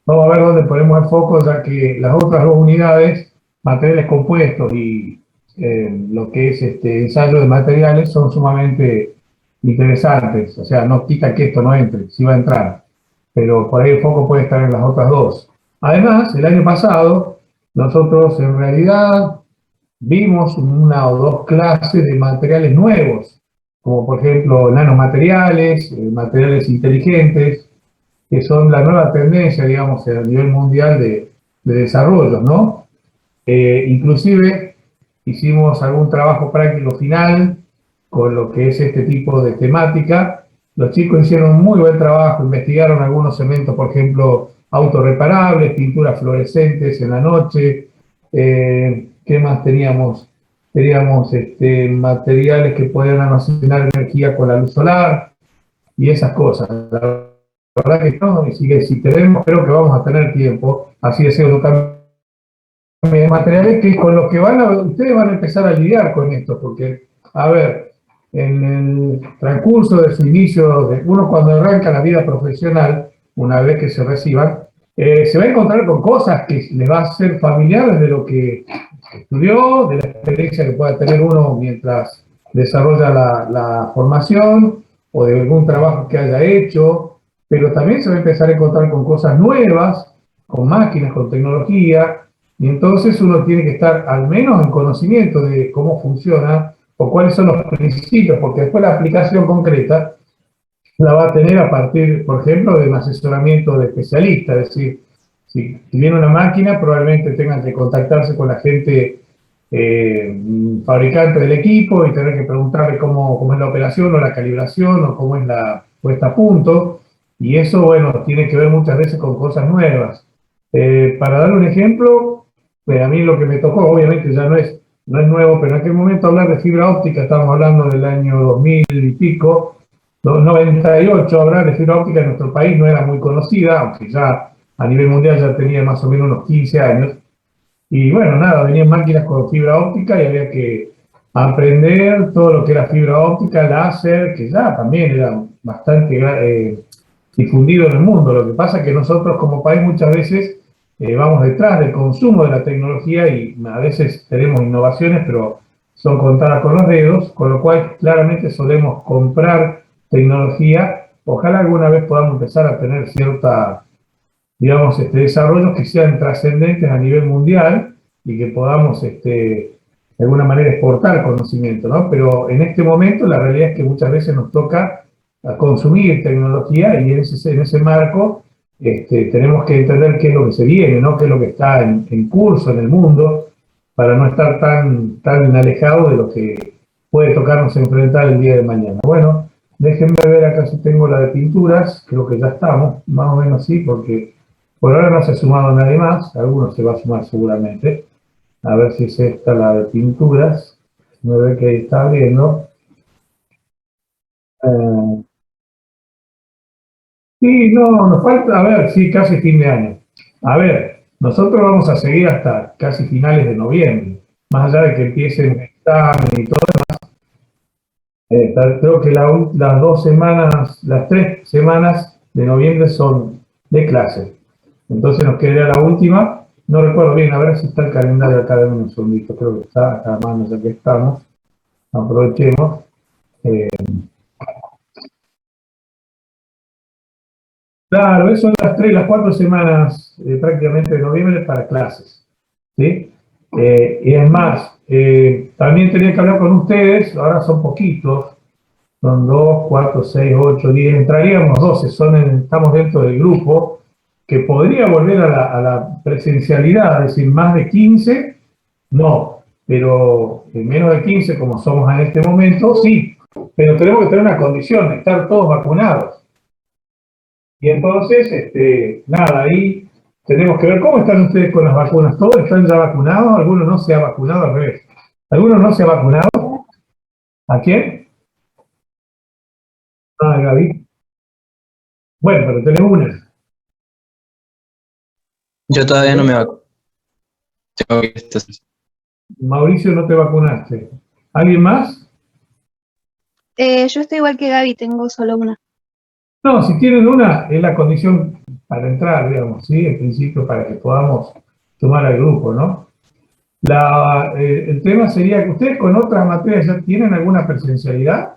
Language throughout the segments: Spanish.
vamos a ver dónde ponemos el foco, ya que las otras dos unidades, materiales compuestos y lo que es ensayo de materiales, son sumamente interesantes. O sea, no quita que esto no entre, sí va a entrar, pero por ahí el foco puede estar en las otras dos. Además, el año pasado, nosotros en realidad vimos una o dos clases de materiales nuevos, como por ejemplo nanomateriales, materiales inteligentes, que son la nueva tendencia, digamos, a nivel mundial de desarrollo, ¿no? Inclusive hicimos algún trabajo práctico final con lo que es este tipo de temática. Los chicos hicieron un muy buen trabajo, investigaron algunos elementos, por ejemplo, autorreparables, pinturas fluorescentes en la noche. ¿Qué más teníamos? Teníamos materiales que podían almacenar energía con la luz solar y esas cosas. La verdad que no, y si tenemos, creo que vamos a tener tiempo, así es, materiales que con los que ustedes van a empezar a lidiar con esto, porque, a ver, en el transcurso de su inicio, uno cuando arranca la vida profesional, una vez que se reciban, se va a encontrar con cosas que les va a ser familiares de lo que estudió, de la experiencia que pueda tener uno mientras desarrolla la formación o de algún trabajo que haya hecho, pero también se va a empezar a encontrar con cosas nuevas, con máquinas, con tecnología, y entonces uno tiene que estar al menos en conocimiento de cómo funciona o cuáles son los principios, porque después la aplicación concreta la va a tener a partir, por ejemplo, de un asesoramiento de especialistas. Es decir, si viene una máquina, probablemente tengan que contactarse con la gente fabricante del equipo y tener que preguntarle cómo es la operación o la calibración o cómo es la puesta a punto. Y eso, bueno, tiene que ver muchas veces con cosas nuevas. Para dar un ejemplo, a mí lo que me tocó, obviamente ya no es nuevo, pero en aquel momento hablar de fibra óptica, estamos hablando del año 2000 y pico, 98, hablar de fibra óptica en nuestro país no era muy conocida, aunque ya a nivel mundial ya tenía más o menos unos 15 años. Y bueno, nada, venían máquinas con fibra óptica y había que aprender todo lo que era fibra óptica, láser, que ya también era bastante difundido en el mundo. Lo que pasa es que nosotros como país muchas veces vamos detrás del consumo de la tecnología y a veces tenemos innovaciones, pero son contadas con los dedos, con lo cual claramente solemos comprar tecnología. Ojalá alguna vez podamos empezar a tener cierta, digamos, desarrollos que sean trascendentes a nivel mundial y que podamos, de alguna manera, exportar conocimiento, ¿no? Pero en este momento la realidad es que muchas veces nos toca consumir tecnología y en ese marco tenemos que entender qué es lo que se viene, ¿no? Qué es lo que está en curso en el mundo para no estar tan alejado de lo que puede tocarnos enfrentar el día de mañana. Bueno, déjenme ver acá si tengo la de pinturas, creo que ya estamos, más o menos sí, porque por ahora no se ha sumado nadie más, alguno se va a sumar seguramente. A ver si es esta la de pinturas. Me ve que está abriendo. Eh, sí, no, nos falta, a ver, sí, casi fin de año. A ver, nosotros vamos a seguir hasta casi finales de noviembre, más allá de que empiecen el examen y todo. Creo que las 2 semanas, las 3 semanas de noviembre son de clase. Entonces nos quedaría la última. No recuerdo bien, a ver si está el calendario acá de un segundito. Creo que está acá a mano, ya que estamos. Aprovechemos. Eh, claro, eso son las 4 semanas prácticamente de noviembre para clases. ¿Sí? Y es más, también tenía que hablar con ustedes, ahora son poquitos, son 2, 4, 6, 8, 10, entraríamos 12, estamos dentro del grupo que podría volver a la presencialidad, es decir, más de 15, no, pero menos de 15 como somos en este momento, sí, pero tenemos que tener una condición, estar todos vacunados. Y entonces, nada, ahí tenemos que ver cómo están ustedes con las vacunas. ¿Todos están ya vacunados? ¿Alguno no se ha vacunado? Al revés. ¿Alguno no se ha vacunado? ¿A quién? Ah, Gaby. Bueno, pero tenemos una. Yo todavía no me vacuno. Mauricio, no te vacunaste. ¿Alguien más? Yo estoy igual que Gaby, tengo solo una. No, si tienen una, es la condición para entrar, digamos, ¿sí? En principio, para que podamos sumar al grupo, ¿no? El tema sería que ustedes con otras materias ya tienen alguna presencialidad.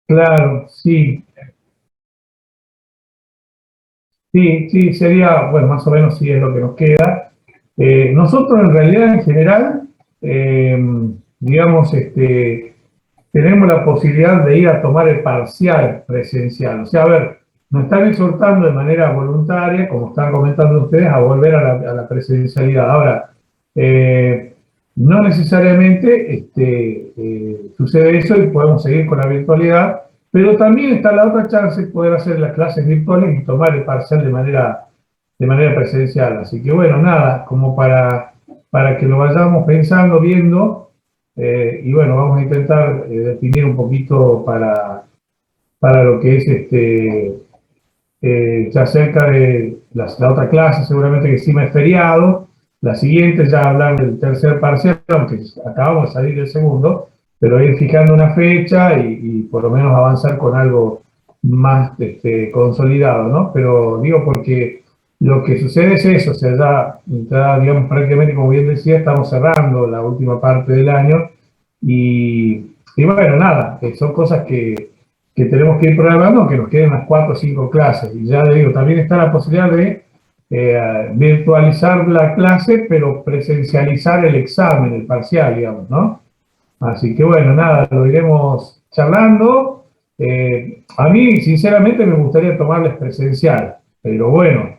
Claro, sí, sí, sí, sería, bueno, más o menos sí es lo que nos queda. Nosotros en realidad en general, eh, digamos, tenemos la posibilidad de ir a tomar el parcial presencial. O sea, a ver, nos están exhortando de manera voluntaria, como están comentando ustedes, a volver a la presencialidad. Ahora, eh, no necesariamente sucede eso y podemos seguir con la virtualidad, pero también está la otra chance de poder hacer las clases virtuales y tomar el parcial de manera presencial. Así que bueno, nada, como para que lo vayamos pensando, viendo, y bueno, vamos a intentar definir un poquito para lo que es ya cerca de la otra clase, seguramente que encima es feriado, la siguiente ya hablar del tercer parcial, aunque acabamos de salir del segundo, pero ir fijando una fecha y por lo menos avanzar con algo más consolidado, ¿no? Pero digo porque lo que sucede es eso, o sea, ya digamos prácticamente, como bien decía, estamos cerrando la última parte del año y bueno, nada, son cosas que tenemos que ir programando, aunque nos queden unas 4 o 5 clases. Y ya le digo, también está la posibilidad de virtualizar la clase, pero presencializar el examen, el parcial, digamos, ¿no? Así que bueno, nada, lo iremos charlando. A mí, sinceramente, me gustaría tomarles presencial, pero bueno,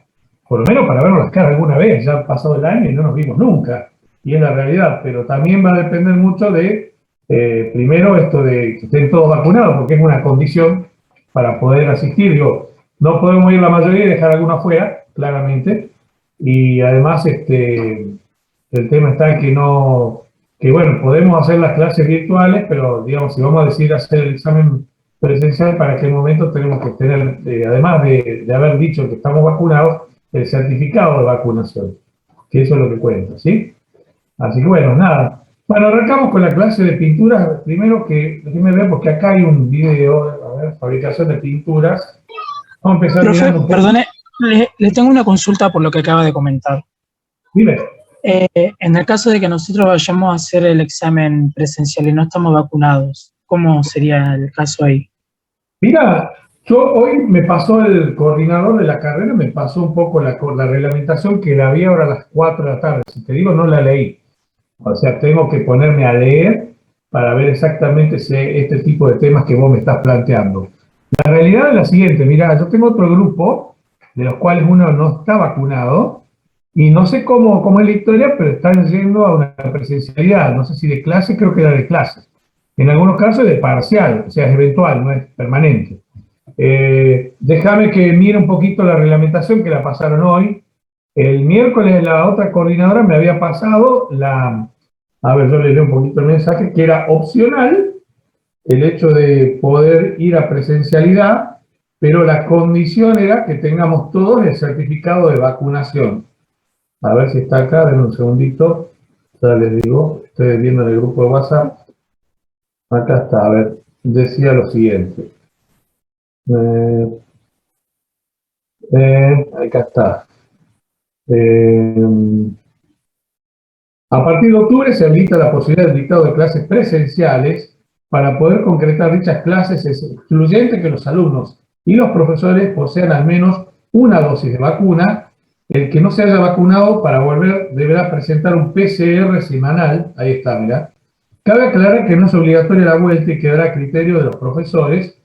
por lo menos para vernos las caras alguna vez. Ya ha pasado el año y no nos vimos nunca, y es la realidad, pero también va a depender mucho de, primero, esto de que estén todos vacunados, porque es una condición para poder asistir. Digo, no podemos ir la mayoría y dejar alguno afuera, claramente, y además el tema está en que no, que bueno, podemos hacer las clases virtuales, pero digamos, si vamos a decidir hacer el examen presencial, ¿para qué momento tenemos que tener, además de haber dicho que estamos vacunados, el certificado de vacunación? Que eso es lo que cuenta, ¿sí? Así que bueno, nada. Bueno, arrancamos con la clase de pinturas. Primero que, déjenme ver, porque acá hay un video, a ver, fabricación de pinturas. Vamos a empezar Profe, mirando un poco. perdone, le tengo una consulta por lo que acaba de comentar. Dime. En el caso de que nosotros vayamos a hacer el examen presencial y no estamos vacunados, ¿cómo sería el caso ahí? Mira, yo hoy me pasó el coordinador de la carrera, me pasó un poco la reglamentación que la vi ahora a las 4 de la tarde. Si te digo, no la leí. O sea, tengo que ponerme a leer para ver exactamente si este tipo de temas que vos me estás planteando. La realidad es la siguiente, mira, yo tengo otro grupo, de los cuales uno no está vacunado, y no sé cómo es la historia, pero están yendo a una presencialidad, no sé si de clase, creo que era de clase. En algunos casos es de parcial, o sea, es eventual, no es permanente. Déjame que mire un poquito la reglamentación que la pasaron hoy. El miércoles la otra coordinadora me había pasado a ver, yo le leo un poquito el mensaje, que era opcional el hecho de poder ir a presencialidad, pero la condición era que tengamos todos el certificado de vacunación. A ver si está acá, denme un segundito, ya les digo, estoy viendo en el grupo de WhatsApp. Acá está, a ver, decía lo siguiente. Eh, acá está. Eh, a partir de octubre se habilita la posibilidad del dictado de clases presenciales. Para poder concretar dichas clases es excluyente que los alumnos y los profesores posean al menos una dosis de vacuna. El que no se haya vacunado para volver deberá presentar un PCR semanal. Ahí está, mira. Cabe aclarar que no es obligatoria la vuelta y quedará a criterio de los profesores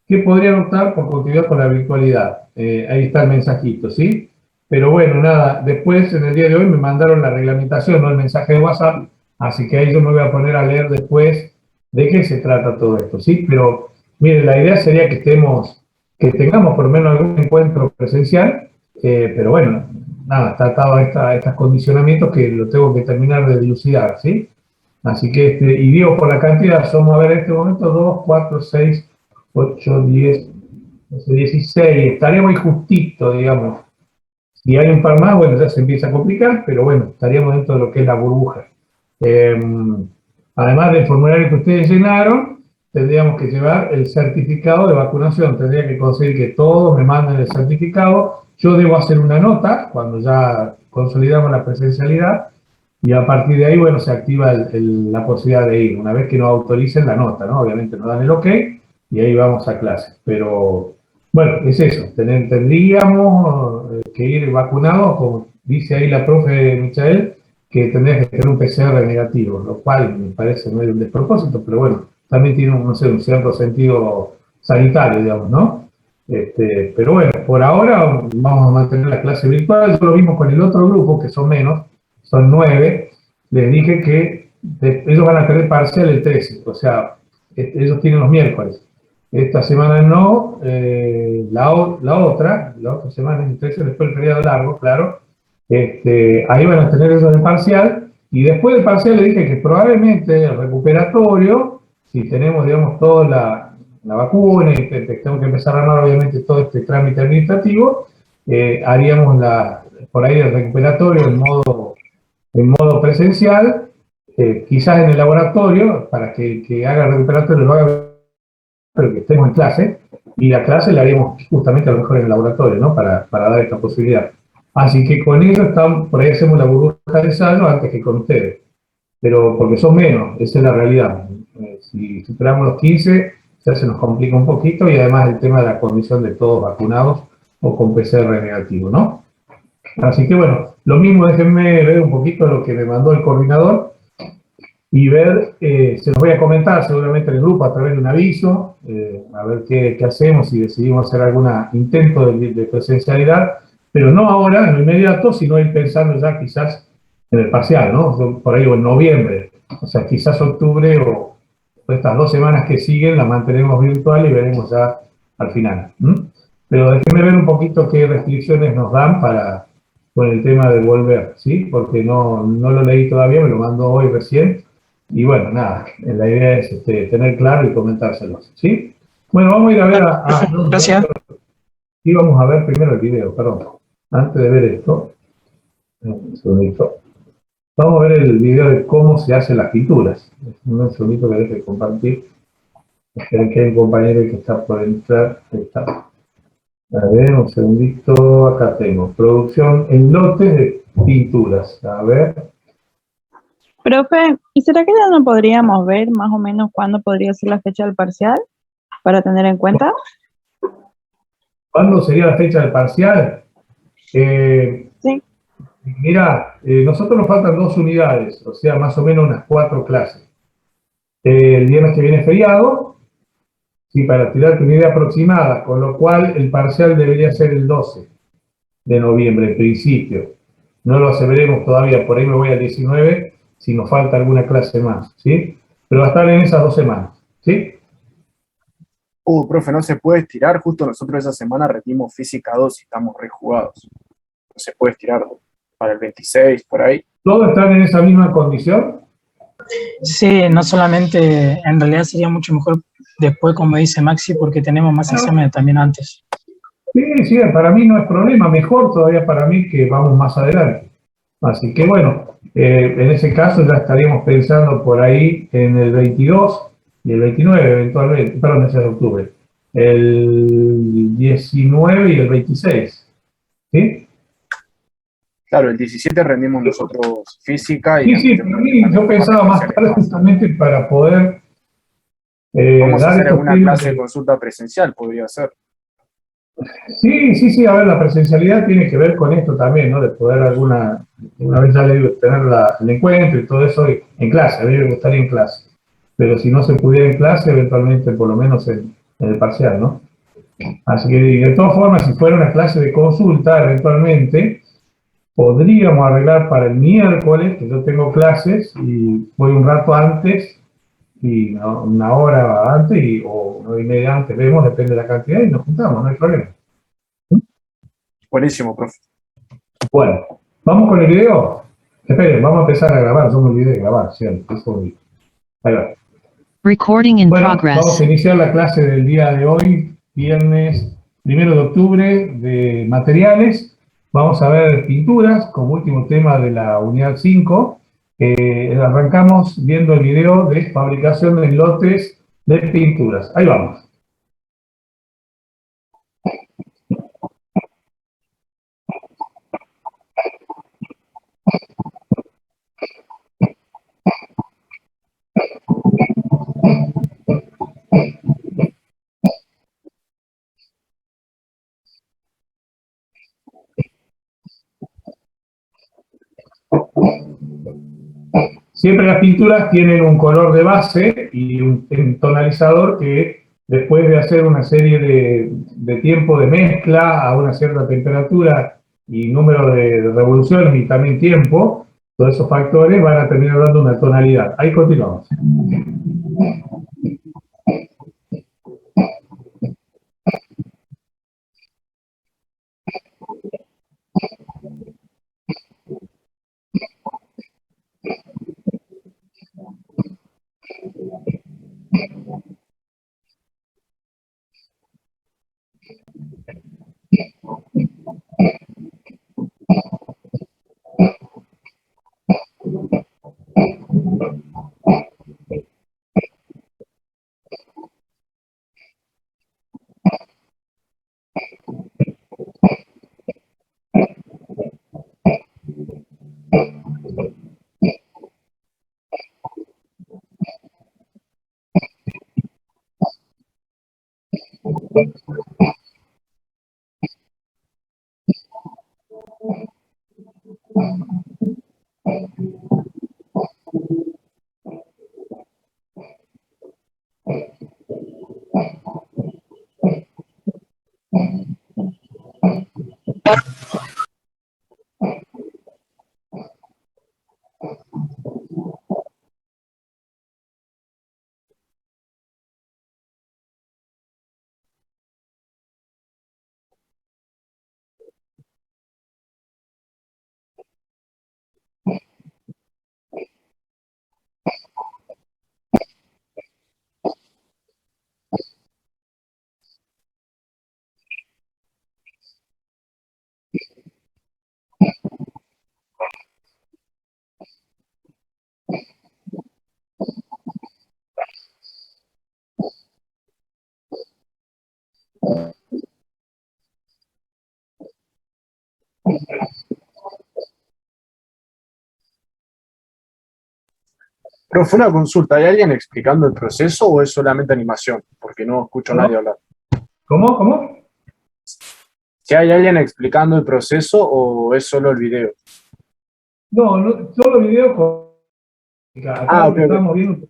que podrían optar por continuar con la virtualidad. Ahí está el mensajito, ¿sí? Pero bueno, nada, después en el día de hoy me mandaron la reglamentación, no el mensaje de WhatsApp, así que ahí yo me voy a poner a leer después de qué se trata todo esto, ¿sí? Pero, mire, la idea sería que tengamos por lo menos algún encuentro presencial, pero bueno, nada, está atado a estos condicionamientos que lo tengo que terminar de dilucidar, ¿sí? Así que, y digo por la cantidad, somos, a ver, en este momento 2, 4, 6, 8, 10, 16, estaríamos ahí justito, digamos. Si hay un par más, bueno, ya se empieza a complicar, pero bueno, estaríamos dentro de lo que es la burbuja. Eh, Además del formulario que ustedes llenaron, tendríamos que llevar el certificado de vacunación. Tendría que conseguir que todos me manden el certificado. Yo debo hacer una nota cuando ya consolidamos la presencialidad y a partir de ahí, bueno, se activa la posibilidad de ir. Una vez que nos autoricen la nota, ¿no? Obviamente nos dan el ok y ahí vamos a clase. Pero, bueno, es eso. Tendríamos que ir vacunados, como dice ahí la profe Michael, que tendría que tener un PCR negativo, lo cual me parece medio un despropósito, pero bueno, también tiene no sé, un cierto sentido sanitario, digamos, ¿no? Pero bueno, por ahora vamos a mantener la clase virtual. Yo lo vimos con el otro grupo, que son menos, son 9. Les dije que ellos van a tener parcial el 13, o sea, ellos tienen los miércoles. Esta semana no, la otra semana es el 13, después del feriado largo, claro. Ahí van a tener eso de parcial, y después del parcial le dije que probablemente el recuperatorio, si tenemos, digamos, toda la vacuna y tengo que empezar a armar, obviamente, todo este trámite administrativo, haríamos por ahí el recuperatorio en modo presencial, quizás en el laboratorio, para que haga el recuperatorio, lo haga, pero que estemos en clase, y la clase la haríamos justamente a lo mejor en el laboratorio, ¿no? Para dar esta posibilidad. Así que con eso por ahí hacemos la burbuja de ensayo antes que con ustedes. Pero porque son menos, esa es la realidad. Si superamos los 15, ya se nos complica un poquito, y además el tema de la condición de todos vacunados o con PCR negativo, ¿no? Así que bueno, lo mismo, déjenme ver un poquito lo que me mandó el coordinador y ver, se los voy a comentar seguramente en el grupo a través de un aviso, a ver qué hacemos, si decidimos hacer algún intento de presencialidad, pero no ahora, en lo inmediato, sino ir pensando ya quizás en el parcial, ¿no? Por ahí o en noviembre, o sea, quizás octubre o estas 2 semanas que siguen la mantenemos virtual y veremos ya al final. Pero déjenme ver un poquito qué restricciones nos dan con el tema de volver, ¿sí? Porque no lo leí todavía, me lo mandó hoy recién. Y bueno, nada, la idea es tener claro y comentárselos, ¿sí? Bueno, vamos a ir a ver Gracias. Y vamos a ver primero el video, perdón. Antes de ver esto, un segundito. Vamos a ver el video de cómo se hacen las pinturas. Un segundito que deje de compartir. Esperen que hay un compañero que está por entrar. Ahí está. A ver, un segundito. Acá tengo. Producción en lotes de pinturas. A ver. Profe, ¿y será que ya no podríamos ver más o menos cuándo podría ser la fecha del parcial para tener en cuenta? ¿Cuándo sería la fecha del parcial? Sí. Mira, nosotros nos faltan 2 unidades, o sea, más o menos unas 4 clases. El viernes que viene es feriado, sí, para tirarte una idea aproximada, con lo cual el parcial debería ser el 12 de noviembre, en principio. No lo sabremos todavía, por ahí me voy al 19, si nos falta alguna clase más, ¿sí? Pero va a estar en esas 2 semanas, ¿sí? Profe, no se puede estirar. Justo nosotros esa semana retimos física 2 y estamos rejugados. No se puede estirar para el 26, por ahí. ¿Todos están en esa misma condición? Sí, no solamente, en realidad sería mucho mejor después, como dice Maxi, porque tenemos más exámenes también antes. Sí, para mí no es problema, mejor todavía para mí que vamos más adelante. Así que bueno, en ese caso ya estaríamos pensando por ahí en el 22 y el 29 eventualmente, perdón, ese es de octubre, el 19 y el 26, ¿sí? Claro, el 17 rendimos nosotros física y... Sí, para mí yo pensaba más tarde justamente para poder vamos a hacer alguna clase de de consulta presencial, podría ser. Sí, a ver, la presencialidad tiene que ver con esto también, ¿no? De poder una vez ya le digo, tener el encuentro y todo eso en clase, a mí me gustaría en clase. Pero si no se pudiera en clase, eventualmente por lo menos en el parcial, ¿no? Así que de todas formas, si fuera una clase de consulta, eventualmente podríamos arreglar para el miércoles, que yo tengo clases y voy un rato antes y una hora antes o una hora y media antes vemos, depende de la cantidad, y nos juntamos, no hay problema. Buenísimo, profe. Bueno, ¿vamos con el video? Esperen, vamos a empezar a grabar, yo me olvidé de grabar, ¿cierto? Ahí va. Recording in Bueno, vamos progress. a iniciar la clase del día de hoy, viernes 1 de octubre, de materiales. Vamos a ver pinturas como último tema de la unidad 5. Arrancamos viendo el video de fabricación de lotes de pinturas. Ahí vamos. Siempre las pinturas tienen un color de base y un tonalizador que después de hacer una serie de tiempo de mezcla a una cierta temperatura y número de revoluciones y también tiempo, todos esos factores van a terminar dando una tonalidad. Ahí continuamos. Profe, una consulta, ¿hay alguien explicando el proceso o es solamente animación? Porque no escucho a nadie hablar. ¿Cómo? ¿Cómo? ¿Si hay alguien explicando el proceso o es solo el video? No, solo video con... Acá lo que estamos viendo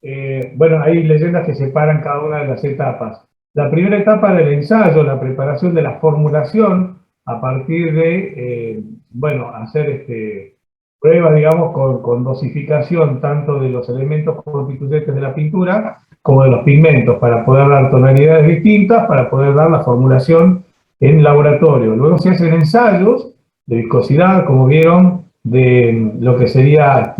es, bueno, hay leyendas que separan cada una de las etapas. La primera etapa del ensayo, la preparación de la formulación, a partir de, bueno, hacer pruebas, digamos, con dosificación tanto de los elementos constituyentes de la pintura como de los pigmentos, para poder dar tonalidades distintas, para poder dar la formulación en laboratorio. Luego se hacen ensayos de viscosidad, como vieron, de lo que sería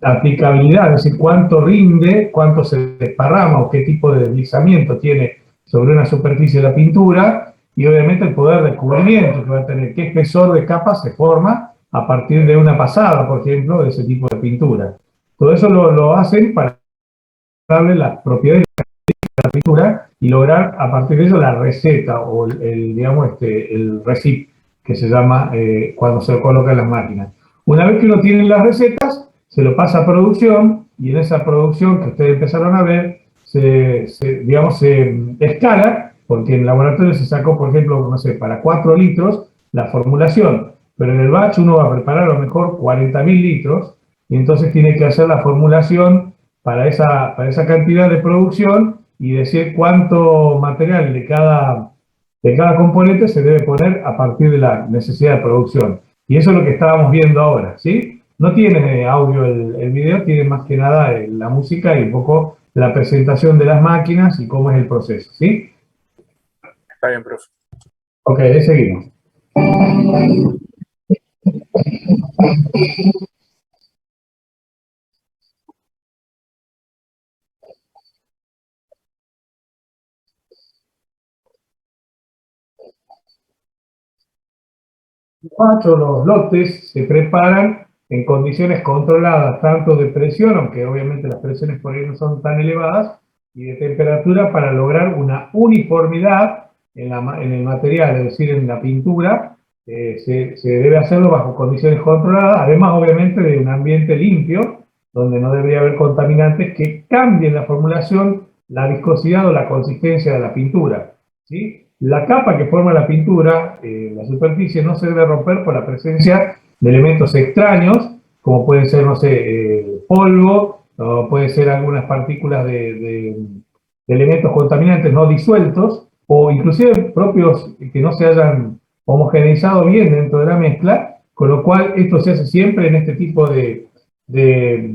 aplicabilidad, es decir, cuánto rinde, cuánto se desparrama o qué tipo de deslizamiento tiene sobre una superficie de la pintura, y obviamente el poder de cubrimiento que va a tener, qué espesor de capa se forma a partir de una pasada, por ejemplo, de ese tipo de pintura. Todo eso lo hacen para darle las propiedades de la pintura y lograr a partir de eso la receta o digamos, el recipe que se llama cuando se lo coloca en las máquinas. Una vez que uno tiene las recetas, se lo pasa a producción, y en esa producción que ustedes empezaron a ver, digamos, se escala, porque en el laboratorio se sacó, por ejemplo, no sé, para 4 litros la formulación, pero en el batch uno va a preparar a lo mejor 40.000 litros, y entonces tiene que hacer la formulación para esa cantidad de producción y decir cuánto material de cada componente se debe poner a partir de la necesidad de producción. Y eso es lo que estábamos viendo ahora, ¿sí? no tiene audio el video, tiene más que nada la música y un poco la presentación de las máquinas y cómo es el proceso, ¿sí? Está bien, profe. Ok, ahí seguimos. Los lotes se preparan en condiciones controladas, tanto de presión, aunque obviamente las presiones por ahí no son tan elevadas, y de temperatura para lograr una uniformidad en el material, es decir, en la pintura. Se debe hacerlo bajo condiciones controladas, además obviamente de un ambiente limpio, donde no debería haber contaminantes que cambien la formulación, la viscosidad o la consistencia de la pintura, ¿sí? La capa que forma la pintura, la superficie, no se debe romper por la presencia de elementos extraños, como pueden ser, no sé, polvo, o puede ser algunas partículas de elementos contaminantes no disueltos, o inclusive propios que no se hayan homogeneizado bien dentro de la mezcla, con lo cual esto se hace siempre en este tipo de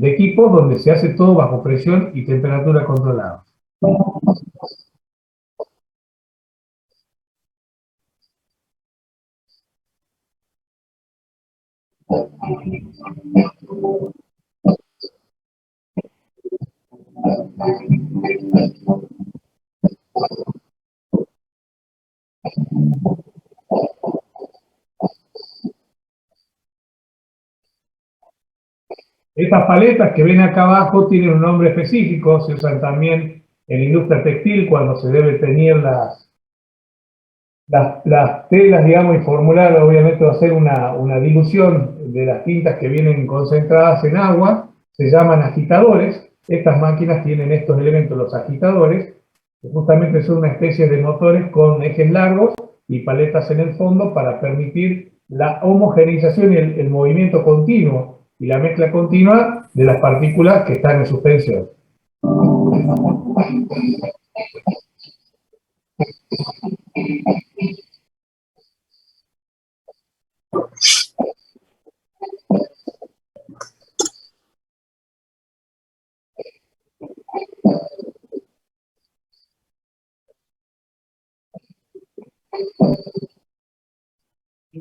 equipos donde se hace todo bajo presión y temperatura controlada. Estas paletas que ven acá abajo tienen un nombre específico, se usan también en la industria textil cuando se debe teñir las telas, digamos, y formular, obviamente, o hacer una dilución de las tintas que vienen concentradas en agua, se llaman agitadores. Estas máquinas tienen estos elementos, los agitadores, que justamente son una especie de motores con ejes largos y paletas en el fondo para permitir la homogeneización y el movimiento continuo y la mezcla continua de las partículas que están en suspensión.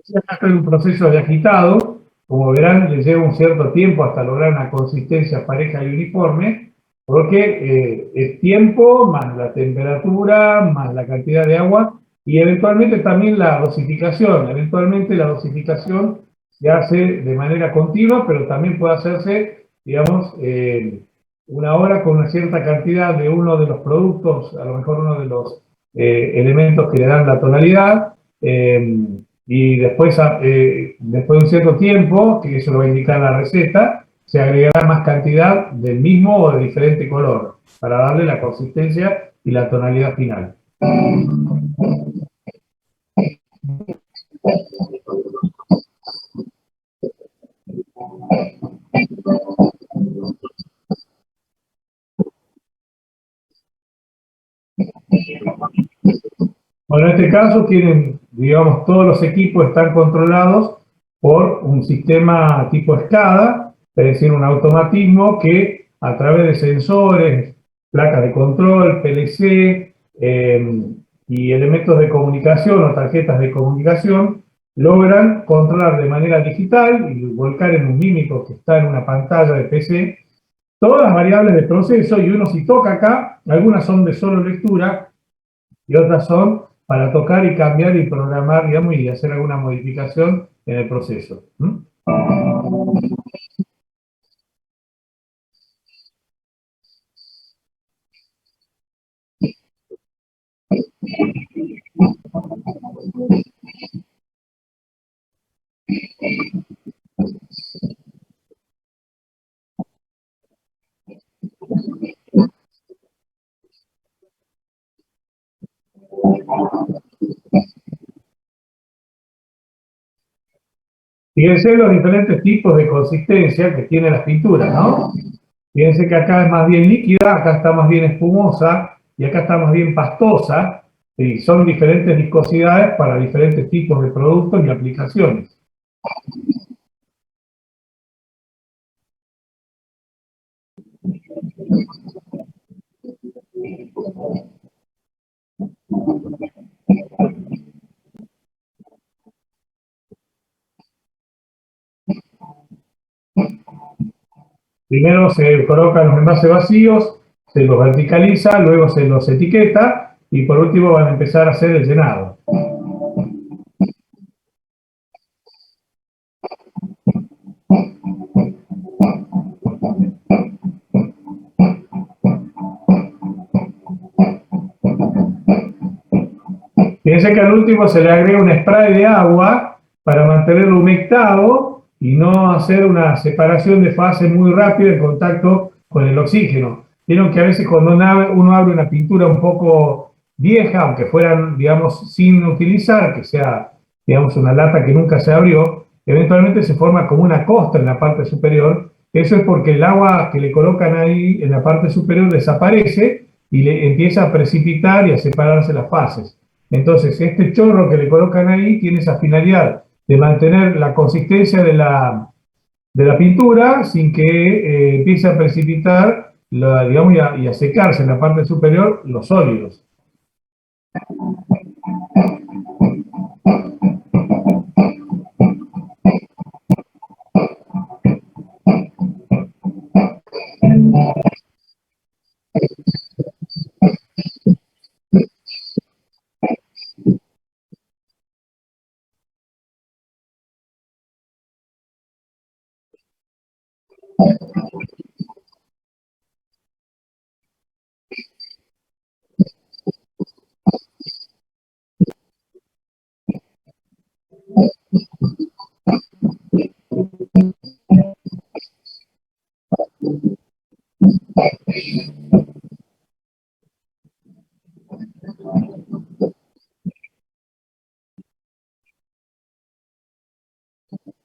Se trata de un proceso de agitado, como verán, le lleva un cierto tiempo hasta lograr una consistencia pareja y uniforme, porque es tiempo más la temperatura, más la cantidad de agua y eventualmente también la dosificación. Eventualmente la dosificación se hace de manera continua, pero también puede hacerse, digamos, una hora con una cierta cantidad de uno de los productos, a lo mejor uno de los elementos que le dan la tonalidad. Y después, después de un cierto tiempo, que eso lo va a indicar la receta, se agregará más cantidad del mismo o de diferente color, para darle la consistencia y la tonalidad final. Bueno, en este caso tienen, digamos, todos los equipos están controlados por un sistema tipo SCADA, es decir, un automatismo que a través de sensores, placas de control, PLC y elementos de comunicación o tarjetas de comunicación, logran controlar de manera digital y volcar en un mímico que está en una pantalla de PC todas las variables del proceso, y uno si toca acá, algunas son de solo lectura y otras son para tocar y cambiar y programar, digamos, y hacer alguna modificación en el proceso. Fíjense los diferentes tipos de consistencia que tiene la pintura, ¿no? Fíjense que acá es más bien líquida, acá está más bien espumosa y acá está más bien pastosa, y son diferentes viscosidades para diferentes tipos de productos y aplicaciones. Primero se colocan los envases vacíos, se los verticaliza, luego se los etiqueta y por último van a empezar a hacer el llenado. Fíjense que al último se le agrega un spray de agua para mantenerlo humectado y no hacer una separación de fase muy rápida en contacto con el oxígeno. Vieron que a veces cuando uno abre una pintura un poco vieja, aunque fueran, digamos, sin utilizar, que sea, digamos, una lata que nunca se abrió, eventualmente se forma como una costra en la parte superior. Eso es porque el agua que le colocan ahí en la parte superior desaparece y le empieza a precipitar y a separarse las fases. Entonces, este chorro que le colocan ahí tiene esa finalidad de mantener la consistencia de la pintura sin que empiece a precipitar, digamos, y a secarse en la parte superior los sólidos.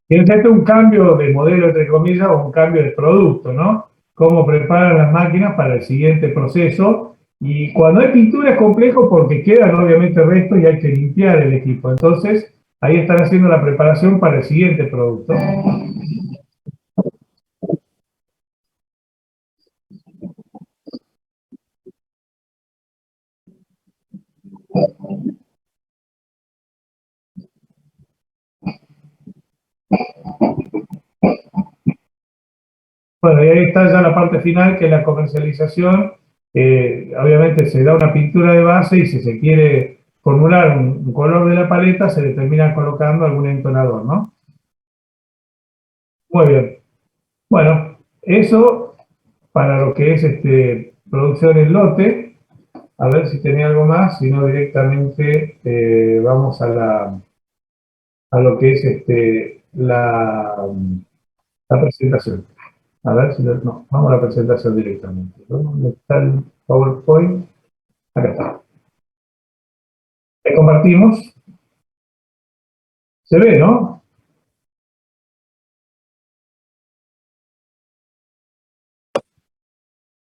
Fíjense, un cambio de modelo, entre comillas, o un cambio de producto, ¿no? Cómo preparan las máquinas para el siguiente proceso. Y cuando hay pintura es complejo porque quedan obviamente restos y hay que limpiar el equipo. Entonces, ahí están haciendo la preparación para el siguiente producto. Bueno, y ahí está ya la parte final, que es la comercialización. Obviamente se da una pintura de base y si se quiere formular un color de la paleta, se le termina colocando algún entonador, ¿no? Muy bien. Bueno, eso para lo que es producción en lote. A ver si tenía algo más, si no directamente vamos a lo que es la presentación. A ver si no, vamos a la presentación directamente. ¿Dónde está el PowerPoint? Acá está. Le compartimos. Se ve, ¿no?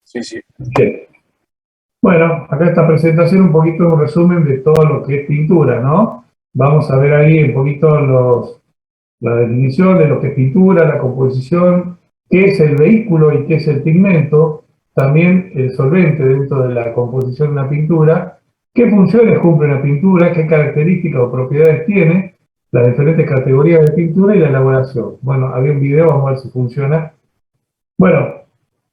Sí, sí. Bien. Bueno, acá esta presentación un poquito un resumen de todo lo que es pintura, ¿no? Vamos a ver ahí un poquito la definición de lo que es pintura, la composición, qué es el vehículo y qué es el pigmento, también el solvente dentro de la composición de una pintura, qué funciones cumple una pintura, qué características o propiedades tiene, las diferentes categorías de pintura y la elaboración. Bueno, había un video, vamos a ver si funciona. Bueno,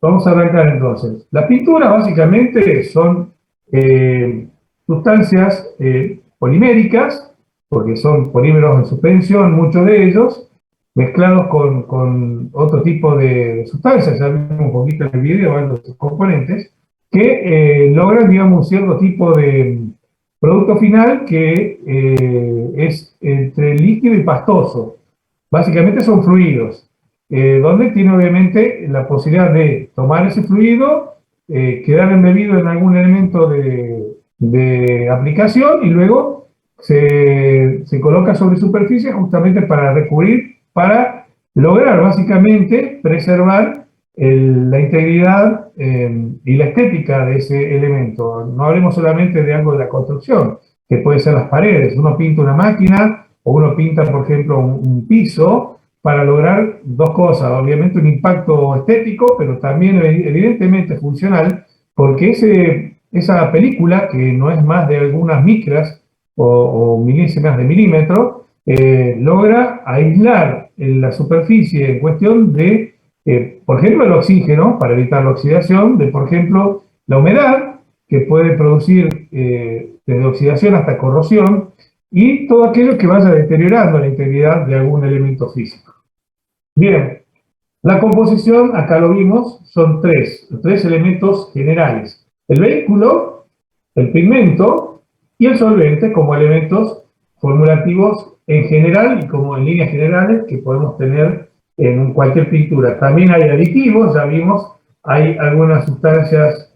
vamos a arrancar entonces. Las pinturas básicamente son sustancias poliméricas, porque son polímeros en suspensión, muchos de ellos, mezclados con otro tipo de sustancias, ya vimos un poquito en el video, los componentes, que logran, digamos, un cierto tipo de producto final que es entre líquido y pastoso. Básicamente son fluidos, donde tiene obviamente la posibilidad de tomar ese fluido, quedar embebido en algún elemento de aplicación y luego se coloca sobre superficie justamente para recubrir, para lograr básicamente preservar la integridad y la estética de ese elemento. No hablemos solamente de algo de la construcción, que puede ser las paredes. Uno pinta una máquina o uno pinta, por ejemplo, un piso para lograr dos cosas, obviamente un impacto estético, pero también evidentemente funcional, porque esa película, que no es más de algunas micras o milésimas de milímetro, logra aislar en la superficie en cuestión de, por ejemplo, el oxígeno, para evitar la oxidación, de, por ejemplo, la humedad, que puede producir desde oxidación hasta corrosión, y todo aquello que vaya deteriorando la integridad de algún elemento físico. Bien, la composición, acá lo vimos, son tres elementos generales. El vehículo, el pigmento y el solvente como elementos formulativos en general y como en líneas generales que podemos tener en cualquier pintura. También hay aditivos, ya vimos, hay algunas sustancias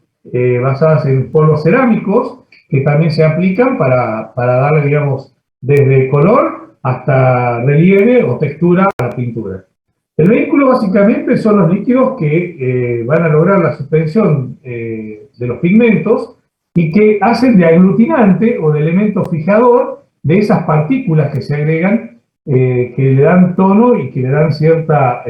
basadas en polvos cerámicos que también se aplican para darle, digamos, desde color hasta relieve o textura a la pintura. El vehículo básicamente son los líquidos que van a lograr la suspensión de los pigmentos y que hacen de aglutinante o de elemento fijador de esas partículas que se agregan, que le dan tono y que le dan cierta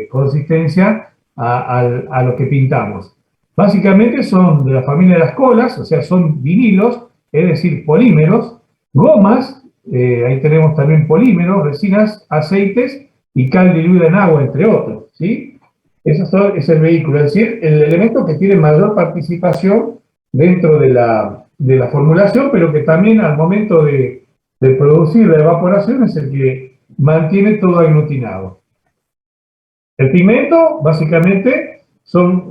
consistencia a lo que pintamos. Básicamente son de la familia de las colas, o sea, son vinilos, es decir, polímeros, gomas, ahí tenemos también polímeros, resinas, aceites y cal diluida en agua, entre otros, ¿sí? Eso es el vehículo, es decir, el elemento que tiene mayor participación dentro de la formulación, pero que también al momento de producir la evaporación es el que mantiene todo aglutinado. El pigmento, básicamente, son